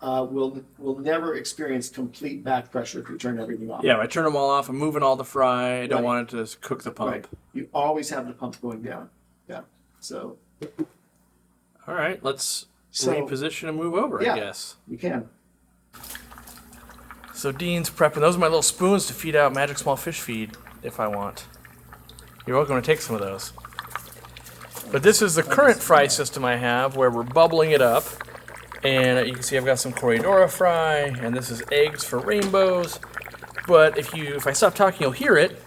will never experience complete back pressure if you turn everything off. Yeah. I turn them all off. I'm moving all the fry. I don't Right. want it to cook the pump. Right. You always have the pump going down. Yeah. So All right. Let's So- reposition and move over, Yeah. I guess. you can. So Dean's prepping. Those are my little spoons to feed out Magic Small Fish Feed if I want. You're welcome to take some of those. But this is the current fry system I have where we're bubbling it up. And you can see I've got some Corridora fry, and this is eggs for rainbows. But if I stop talking, you'll hear it.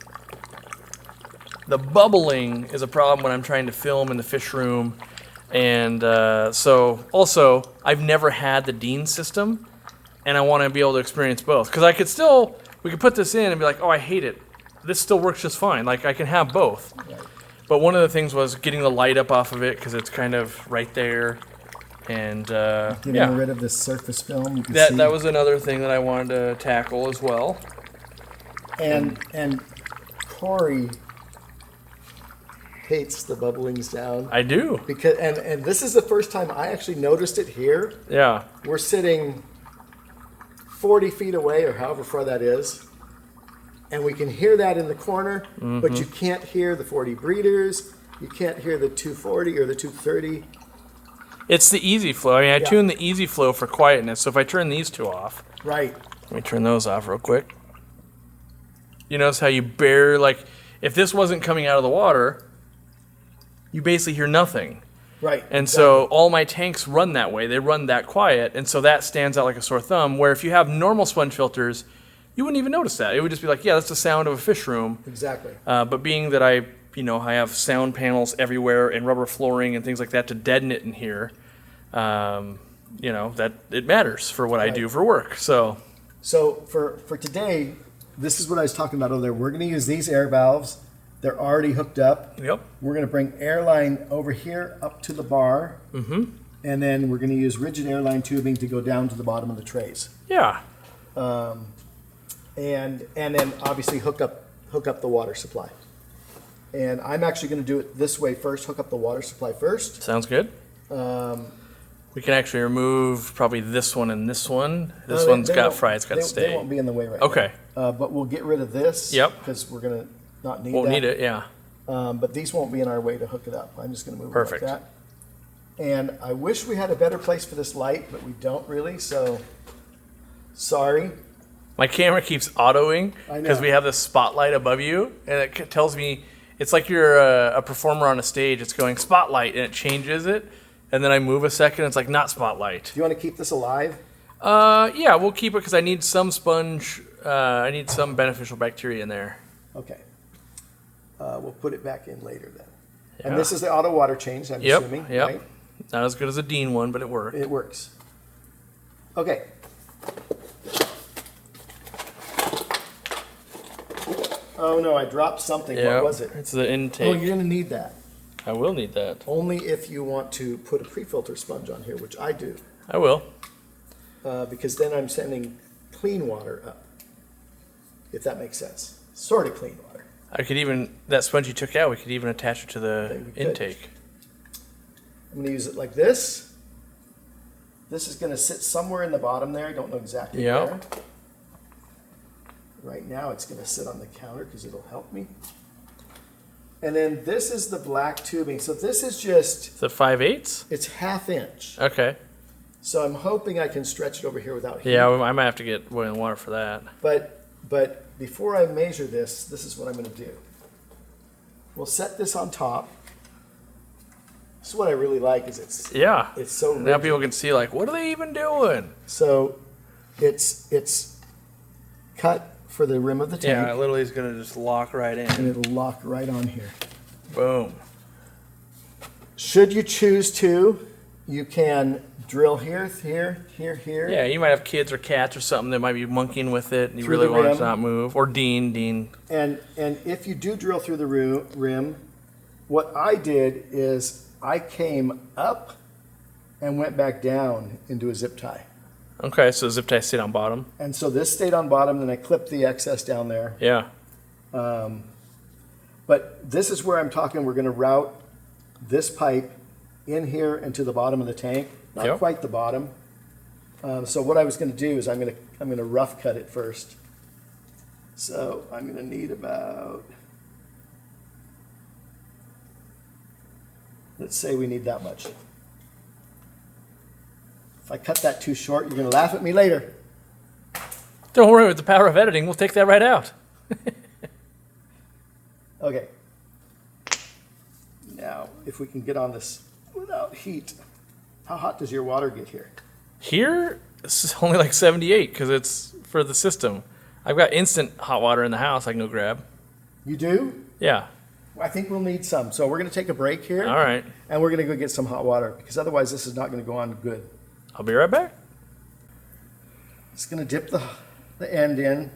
The bubbling is a problem when I'm trying to film in the fish room. And so also, I've never had the Dean system. And I want to be able to experience both. Because we could put this in and be like, oh, I hate it. This still works just fine. Like, I can have both. Right. But one of the things was getting the light up off of it because it's kind of right there. And, Getting rid of the surface film. You can see. that was another thing that I wanted to tackle as well. And Corey hates the bubblings down. I do. Because and this is the first time I actually noticed it here. Yeah. We're sitting 40 feet away, or however far that is, and we can hear that in the corner, but you can't hear the 40 breeders. You can't hear the 240 or the 230. It's the easy flow. I mean, I Yeah. tune the easy flow for quietness. So if I turn these two off, Right. let me turn those off real quick. You notice how you if this wasn't coming out of the water, you basically hear nothing. Right. And so all my tanks run that way. They run that quiet. And so that stands out like a sore thumb, where if you have normal sponge filters, you wouldn't even notice that. It would just be like, yeah, that's the sound of a fish room. Exactly. But being that I have sound panels everywhere and rubber flooring and things like that to deaden it in here, that it matters for what I do for work. So So for today, this is what I was talking about over there. We're going to use these air valves. They're already hooked up. yep. We're going to bring airline over here up to the bar. Mm-hmm. And then we're going to use rigid airline tubing to go down to the bottom of the trays. Yeah. And then obviously hook up the water supply. And I'm actually going to do it this way first, hook up the water supply first. Sounds good. We can actually remove probably this one and this one. This one's They got won't- fry. It's got to they stay. won't be in the way right Okay. now. But we'll get rid of this. Yep. Because we're going to not need Won't that. need it. Yeah. But these won't be in our way to hook it up. I'm just going to move Perfect. it like that. And I wish we had a better place for this light, but we don't really. So sorry. My camera keeps autoing I know. because we have this spotlight above you, and it tells me it's like you're a performer on a stage. It's going spotlight, and it changes it, and then I move a second. It's like not spotlight. Do you want to keep this alive? Yeah, we'll keep it because I need some sponge. I need some beneficial bacteria in there. Okay. We'll put it back in later then. Yeah. And this is the auto water change, I'm Yep. assuming, Yep. right? Not as good as a Dean one, but it worked. It works. Okay. Oh no, I dropped something. Yeah. What was it? It's the Oh, intake. you're gonna need that. I will need that. Only if you want to put a pre-filter sponge on here, which I do, I will. because then I'm sending clean water up. If that makes sense. Sort of clean water. I could even that sponge you took out. We could even attach it to the We could. intake. I'm gonna use it like this. This is gonna sit somewhere in the bottom there. I don't know exactly Yep. where. Right now it's gonna sit on the counter because it'll help me. And then this is the black tubing. So this is just, Is it 5/8? it's 1/2 inch. Okay. So I'm hoping I can stretch it over here without heat. Yeah, I might have to get boiling water for that. But before I measure this is what I'm going to do. We'll set this on top. This is what I really like is it's so now rigid. people can see like, what are they even doing? So it's cut for the rim of the tank. Yeah, it literally is gonna just lock right in. And it'll lock right on here. Boom. Should you choose to, you can drill here. Yeah, you might have kids or cats or something that might be monkeying with it, and you Through really the want it rim. to not move. Or Dean. And if you do drill through the rim, what I did is I came up and went back down into a zip tie. Okay, so zip tie stayed on bottom. And so this stayed on bottom, then I clipped the excess down there. Yeah. But this is where I'm talking, we're gonna route this pipe in here into the bottom of the tank, not quite the bottom. So what I was gonna do is I'm gonna rough cut it first. So I'm gonna need about, let's say we need that much. If I cut that too short, you're gonna laugh at me later. Don't worry, with the power of editing, we'll take that right out. Okay. Now, if we can get on this without heat, how hot does your water get here? Here, it's only like 78 because it's for the system. I've got instant hot water in the house I can go grab. You do? Yeah. I think we'll need some. So we're going to take a break here. All right. And we're going to go get some hot water because otherwise this is not going to go on good. I'll be right back. It's going to dip the end in.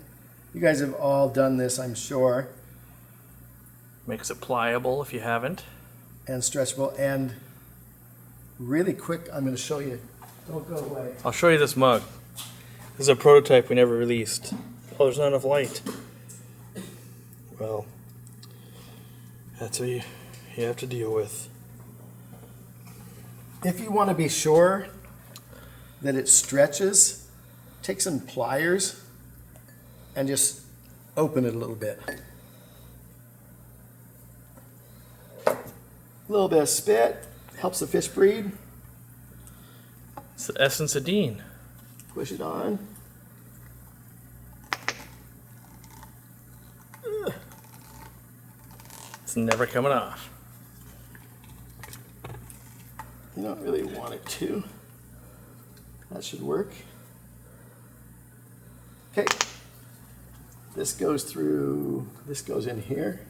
You guys have all done this, I'm sure. Makes it pliable if you haven't. And stretchable. And really quick, I'm going to show you. Don't go away. I'll show you this mug. This is a prototype we never released. Oh, there's not enough light. Well, that's what you have to deal with. If you want to be sure that it stretches, take some pliers and just open it a little bit. A little bit of spit helps the fish breathe. It's the essence of Dean. Push it on. It's never coming off. You don't really want it to. That should work. Okay. This goes through, this goes in here.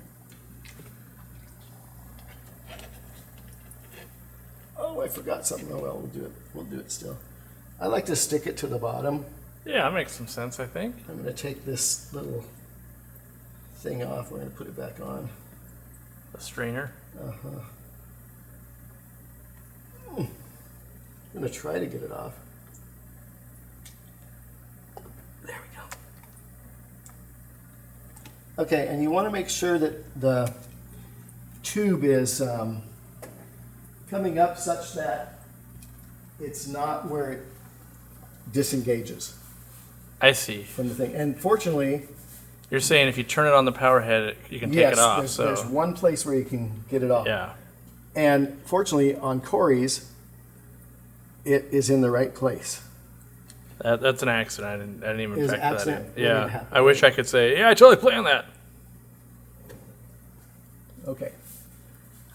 Oh, I forgot something. Oh well, we'll do it still. I like to stick it to the bottom. Yeah, that makes some sense, I think. I'm going to take this little thing off. We're going to put it back on. The strainer. I'm going to try to get it off. There we go. Okay, and you want to make sure that the tube is coming up such that it's not where it disengages I see. from the thing. And fortunately, You're saying if you turn it on the power head, you can take yes, it off. there's one place where you can get it off. Yeah. And fortunately, on Corey's, it is in the right place. That's an accident. I didn't even It was factor an that in. accident waiting to Yeah. happen. I wish I could say, yeah, I totally planned that. Okay.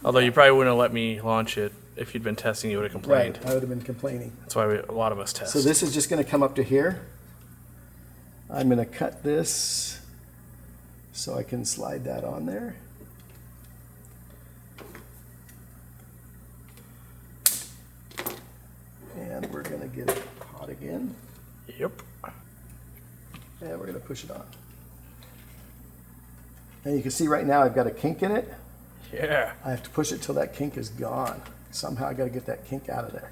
Although you probably wouldn't have let me launch it if you'd been testing. You would have complained. Right, I would have been complaining. That's why a lot of us test. So this is just going to come up to here. I'm going to cut this so I can slide that on there. And we're going to get it hot again. Yep. And we're going to push it on. And you can see right now I've got a kink in it. Yeah. I have to push it till that kink is gone. Somehow I got to get that kink out of there.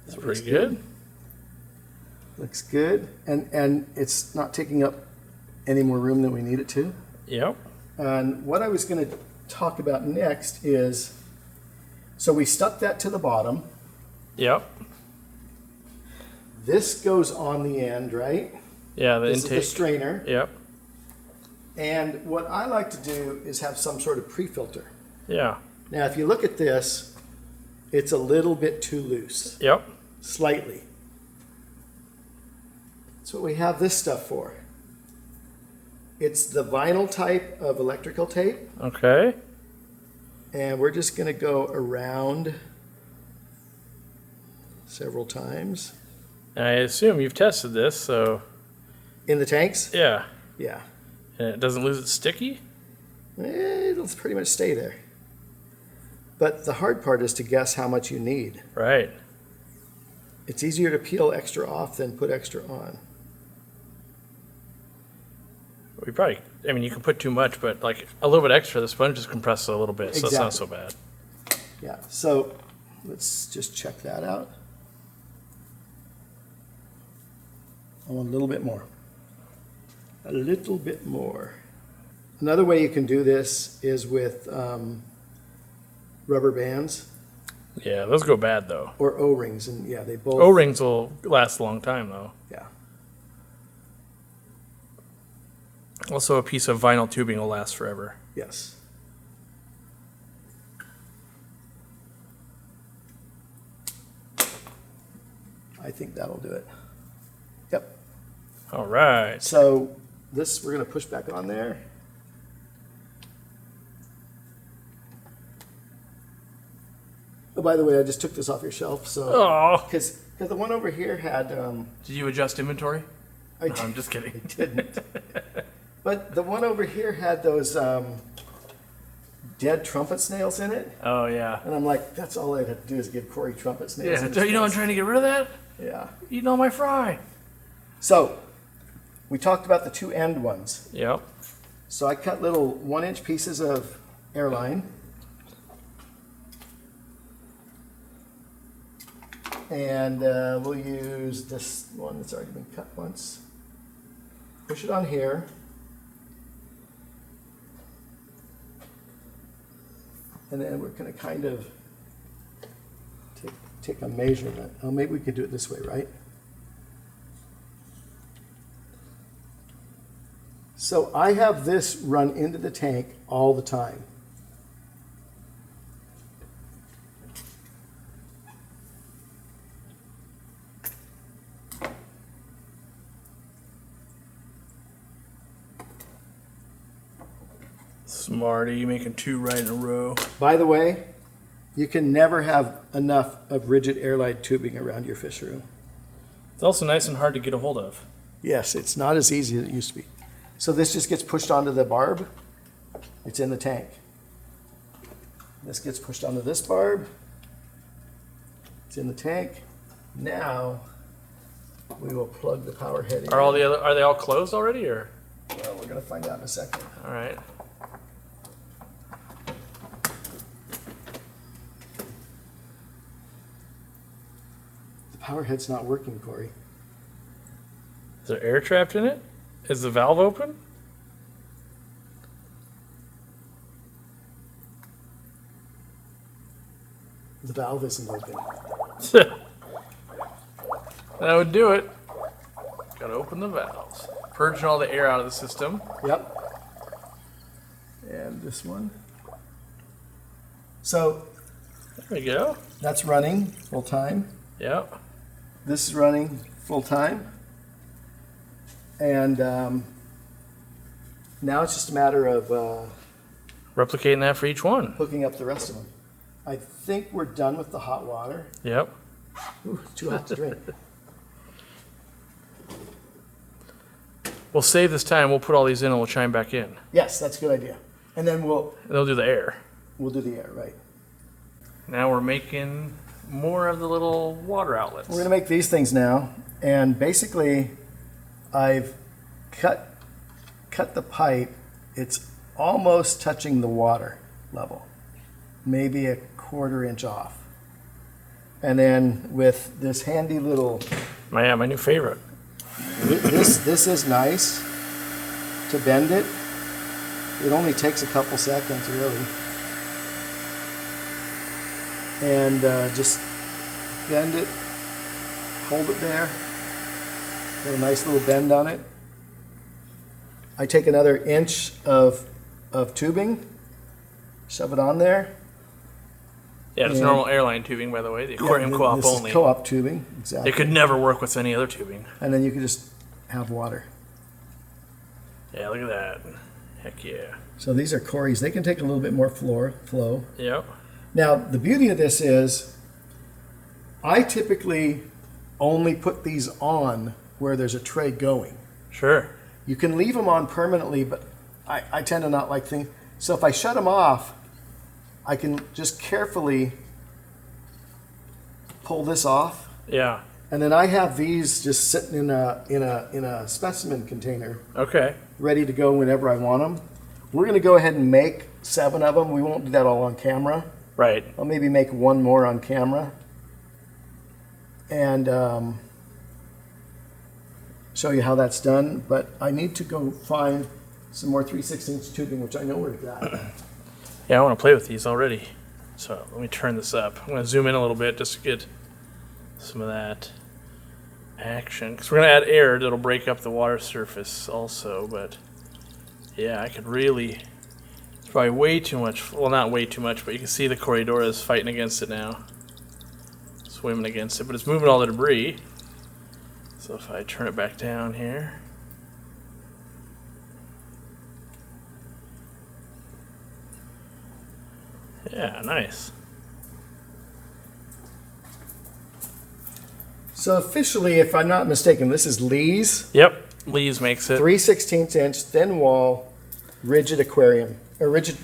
That's pretty good. Looks good. And it's not taking up any more room than we need it to. Yep. And what I was going to talk about next is, so we stuck that to the bottom. Yep. This goes on the end, right? Yeah, the This intake. is the strainer. Yep. And what I like to do is have some sort of pre-filter. Yeah. Now, if you look at this, it's a little bit too loose, Yep. slightly. That's what we have this stuff for. It's the vinyl type of electrical tape, Okay. and we're just going to go around several times. And I assume you've tested this, so In the tanks? yeah. Yeah. And it doesn't lose its sticky? It'll pretty much stay there. But the hard part is to guess how much you need. Right. It's easier to peel extra off than put extra on. We probably, I mean, you can put too much, but like a little bit extra, the sponge just compresses a little bit, so it's not so bad. Yeah, so let's just check that out. I want a little bit more. A little bit more. Another way you can do this is with rubber bands Yeah, those go bad though. or O-rings, and yeah, they both. O-rings will last a long time though. Yeah. Also, a piece of vinyl tubing will last forever. Yes. I think that'll do it. Yep. All right. So this we're going to push back on there. Oh, by the way, I just took this off your shelf, so Oh, because the one over here had did you adjust inventory? I No, I'm just kidding. didn't, but the one over here had those dead trumpet snails in it, Oh yeah. and I'm like, that's all I have to do is give Corey trumpet snails. Yeah. in Do his you know I'm place. trying to get rid of that? Yeah. Eating all my fry. So we talked about the two end ones. Yep. So I cut little 1-inch pieces of airline. And we'll use this one that's already been cut once. Push it on here. And then we're going to kind of take a measurement. Oh, maybe we could do it this way, right? So I have this run into the tank all the time. Smarty, you making two right in a row. By the way, you can never have enough of rigid airline tubing around your fish room. It's also nice and hard to get a hold of. Yes, it's not as easy as it used to be. So this just gets pushed onto the barb. It's in the tank. This gets pushed onto this barb. It's in the tank. Now we will plug the power head in. Are they all closed already or? Well, we're going to find out in a second. All right. The power head's not working, Corey. Is there air trapped in it? Is the valve open? The valve isn't open. That would do it. Gotta open the valves. Purging all the air out of the system. Yep. And this one. So There we go. that's running full time. Yep. This is running full time. And now it's just a matter of Replicating that for each one. hooking up the rest of them. I think we're done with the hot water. Yep. Ooh, it's too hot to drink. We'll save this time. We'll put all these in and we'll chime back in. Yes, that's a good idea. And then we'll They'll do the air. do the air, right? Now we're making more of the little water outlets. We're gonna make these things now, and basically, I've cut the pipe. It's almost touching the water level, maybe a 1/4 inch off. And then with this handy little, My new favorite. this is nice to bend it. It only takes a couple seconds, really. And just bend it, hold it there, Got a nice little bend on it. I take another inch of tubing, shove it on there. Yeah, it's And- normal airline tubing, by the way. The Aquarium Yeah, co-op this is only. co-op tubing, exactly. It could never work with any other tubing. And then you can just have water. Yeah, look at that. Heck yeah. So these are Corys. They can take a little bit more flow. Yep. Now, the beauty of this is I typically only put these on where there's a tray going. Sure. You can leave them on permanently, but I tend to not like things. So if I shut them off, I can just carefully pull this off. Yeah. And then I have these just sitting in a specimen container, Okay. ready to go whenever I want them. We're going to go ahead and make 7 of them. We won't do that all on camera. Right. I'll maybe make 1 more on camera and show you how that's done. But I need to go find some more 3/16 tubing, which I know where it's at. Yeah, I want to play with these already. So let me turn this up. I'm going to zoom in a little bit just to get some of that action. Because we're going to add air that'll break up the water surface also. But yeah, I could really... It's probably way too much. Well, not way too much, but you can see the Corridora is fighting against it now. Swimming against it. But it's moving all the debris. So if I turn it back down here... Yeah, nice. So officially, if I'm not mistaken, this is Lee's Yep, Lee's makes it. 3/16 inch thin wall rigid aquarium, or rigid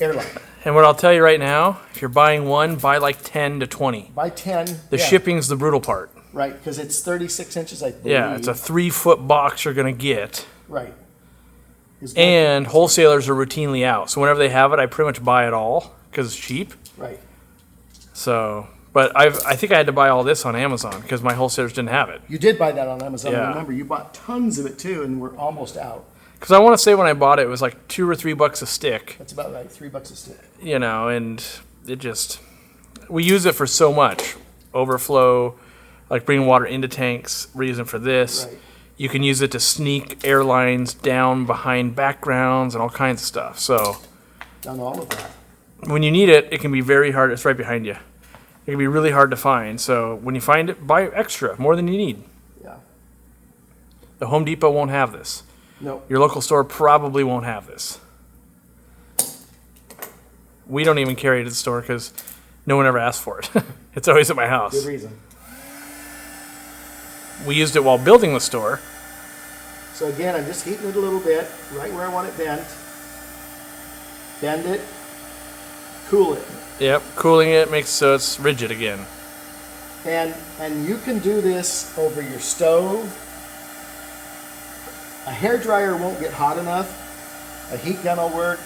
airline. And what I'll tell you right now, if you're buying one, buy like 10 to 20. By 10. The yeah, shipping's the brutal part. Right, because it's 36 inches, I believe. Yeah, it's a 3-foot box you're going to get. Right. Is what- And wholesalers are routinely out. So whenever they have it, I pretty much buy it all because it's cheap. Right. So, but I think I had to buy all this on Amazon because my wholesalers didn't have it. You did buy that on Amazon. Yeah. Remember, you bought tons of it too, and we're almost out. Because I want to say when I bought it, it was like $2 or $3 a stick, That's about right, $3 a stick. you know, and it just, we use it for so much. Overflow, like bringing water into tanks, we're using it for this. Right. You can use it to sneak airlines down behind backgrounds and all kinds of stuff. So Done all of that. when you need it, it can be very hard. It's right behind you. It can be really hard to find. So when you find it, buy extra, more than you need. Yeah. The Home Depot won't have this. No. Your local store probably won't have this. We don't even carry it to the store because no one ever asked for it. It's always at my house. Good reason. We used it while building the store. So again, I'm just heating it a little bit, right where I want it bent. Bend it. Cool it. Yep, cooling it makes so it's rigid again. And you can do this over your stove. A hairdryer won't get hot enough. A heat gun will work.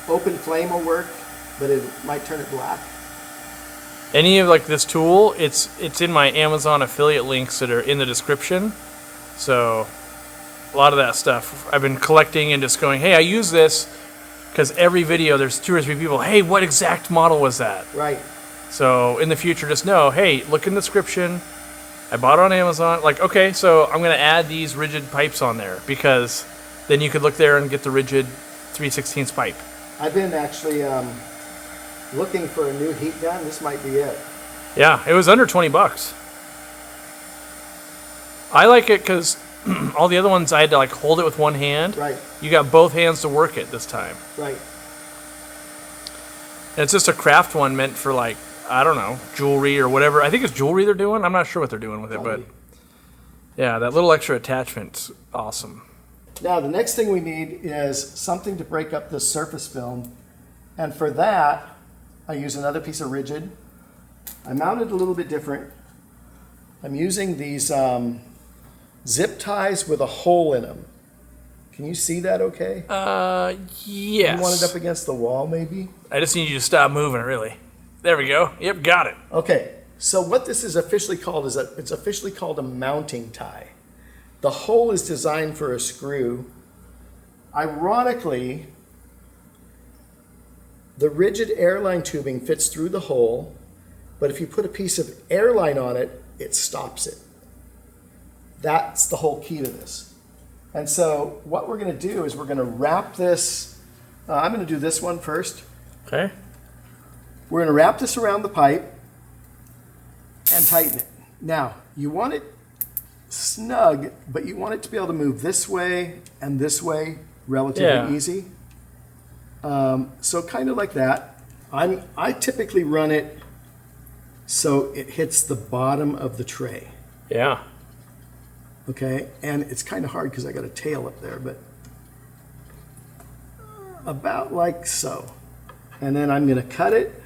Open flame will work, but it might turn it black. Any of like this tool, it's in my Amazon affiliate links that are in the description. So a lot of that stuff I've been collecting and just going, hey, I use this because every video there's 2 or 3 people, hey, what exact model was that? Right. So in the future, just know, hey, look in the description. I bought it on Amazon. Like, okay, so I'm going to add these rigid pipes on there because then you could look there and get the rigid 3/16 pipe. I've been actually looking for a new heat gun. This might be it. Yeah, it was under $20. I like it because all the other ones I had to like hold it with one hand. Right. You got both hands to work it this time. Right. And it's just a craft one meant for like, I don't know, jewelry or whatever. I think it's jewelry they're doing. I'm not sure what they're doing with it, but Probably. yeah, that little extra attachment's awesome. Now the next thing we need is something to break up this surface film. And for that, I use another piece of rigid. I mount it a little bit different. I'm using these zip ties with a hole in them. Can you see that okay? Yes. You want it up against the wall maybe? I just need you to stop moving, really. There we go. Yep, got it. Okay, so what this is officially called is it's officially called a mounting tie. The hole is designed for a screw. Ironically, the rigid airline tubing fits through the hole, but if you put a piece of airline on it, it stops it. That's the whole key to this. And so what we're going to do is we're going to wrap this. I'm going to do this one first. Okay. We're going to wrap this around the pipe and tighten it. Now, you want it snug, but you want it to be able to move this way and this way relatively easy. So kind of like that. I typically run it so it hits the bottom of the tray. Yeah. Okay, and it's kind of hard because I got a tail up there, but about like so. And then I'm going to cut it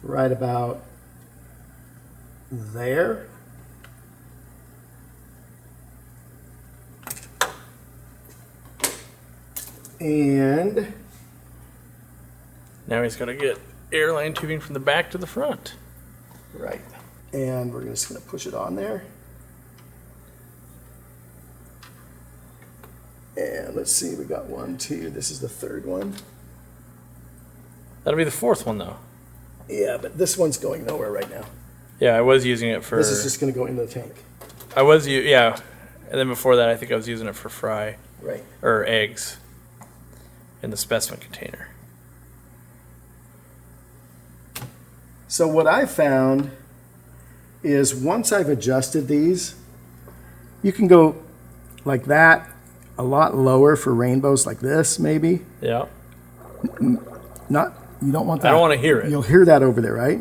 right about there. And now he's got to get airline tubing from the back to the front. right. And we're just going to push it on there. And let's see, we got 1, 2. This is the third one. That'll be the fourth one, though. Yeah, but this one's going nowhere right now. Yeah, I was using it for... This is just going to go into the tank. Yeah. And then before that, I think I was using it for fry. Right. Or eggs. In the specimen container. So what I found is once I've adjusted these, you can go like that, a lot lower for rainbows like this, maybe. Yeah. Not, you don't want that. I don't want to hear it. You'll hear that over there, right?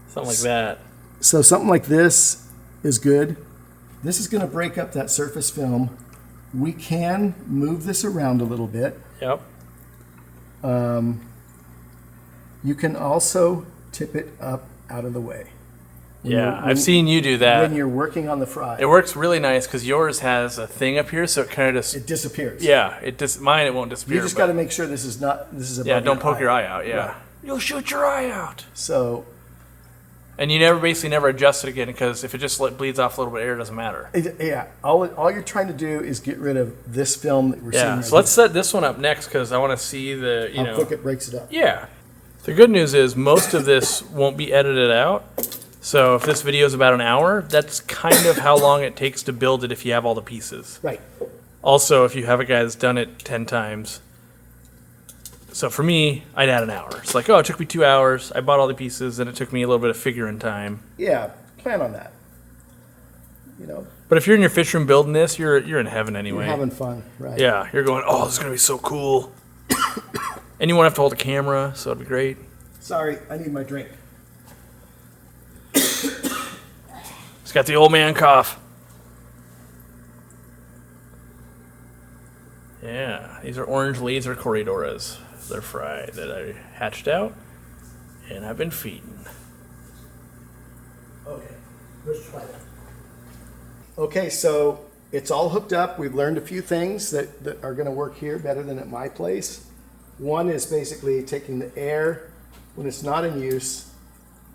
Something like that. So something like this is good. This is going to break up that surface film. We can move this around a little bit. Yep. You can also tip it up out of the way. Yeah, I've seen you do that. When you're working on the fry. It works really nice because yours has a thing up here, so it kind of just... It disappears. Yeah, mine it won't disappear. You just got to make sure this is above don't poke your eye out, yeah. Right. You'll shoot your eye out. So... And you basically never adjust it again because if it just bleeds off a little bit of air, it doesn't matter. Yeah, all you're trying to do is get rid of this film that we're seeing. Yeah, so let's set this one up next because I want to see how quick it breaks it up. Yeah. The good news is most of this won't be edited out. So if this video is about an hour, that's kind of how long it takes to build it if you have all the pieces. Right. Also, if you have a guy that's done it 10 times. So for me, I'd add an hour. It's like, oh, it took me 2 hours. I bought all the pieces, and it took me a little bit of figuring time. Yeah, plan on that. But if you're in your fish room building this, you're in heaven anyway. You're having fun, right? Yeah, you're going, oh, this is going to be so cool. And you won't have to hold a camera, so it'd be great. Sorry, I need my drink. It's got the old man cough. Yeah, these are orange laser corridoras. They're fry that I hatched out, and I've been feeding. Okay, let's try that. Okay, so it's all hooked up. We've learned a few things that are going to work here better than at my place. One is basically taking the air when it's not in use.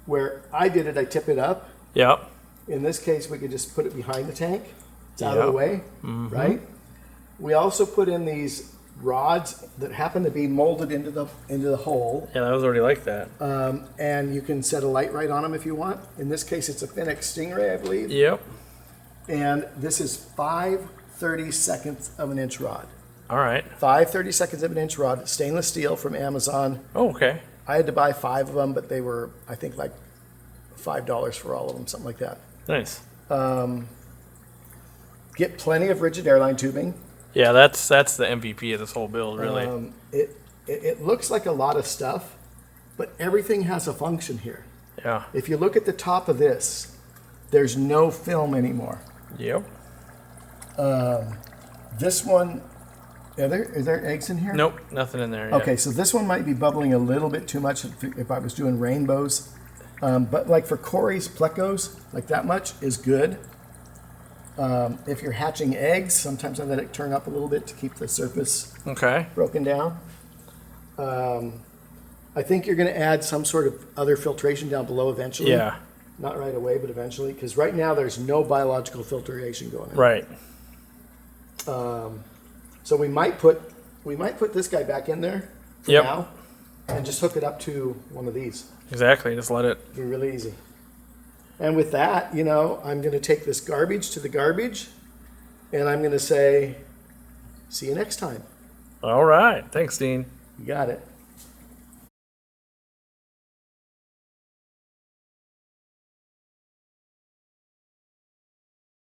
Where I did it, I tip it up. Yep. In this case, we could just put it behind the tank. It's out of the way, Mm-hmm. right? We also put in these rods that happen to be molded into the hole. Yeah, that was already like that. And you can set a light right on them if you want. In this case, it's a Phoenix Stingray, I believe. Yep. And this is 5 32nds of an inch rod. All right. 5 32nds of an inch rod, stainless steel from Amazon. Oh, okay. I had to buy 5 of them, but they were, I think, like $5 for all of them, something like that. Nice. Get plenty of rigid airline tubing. Yeah, that's the MVP of this whole build, really. It looks like a lot of stuff, but everything has a function here. Yeah. If you look at the top of this, there's no film anymore. Yep. This one, are there eggs in here? Nope, nothing in there yet. Okay, so this one might be bubbling a little bit too much if I was doing rainbows. But like for Corey's plecos, like that much is good. If you're hatching eggs, sometimes I let it turn up a little bit to keep the surface broken down. I think you're going to add some sort of other filtration down below eventually. Yeah. Not right away, but eventually, because right now there's no biological filtration going on. Right. So we might put this guy back in there for now, and just hook it up to one of these. Exactly. Just let it. It'd be really easy. And with that, you know, I'm going to take this garbage to the garbage, and I'm going to say, see you next time. All right. Thanks, Dean. You got it.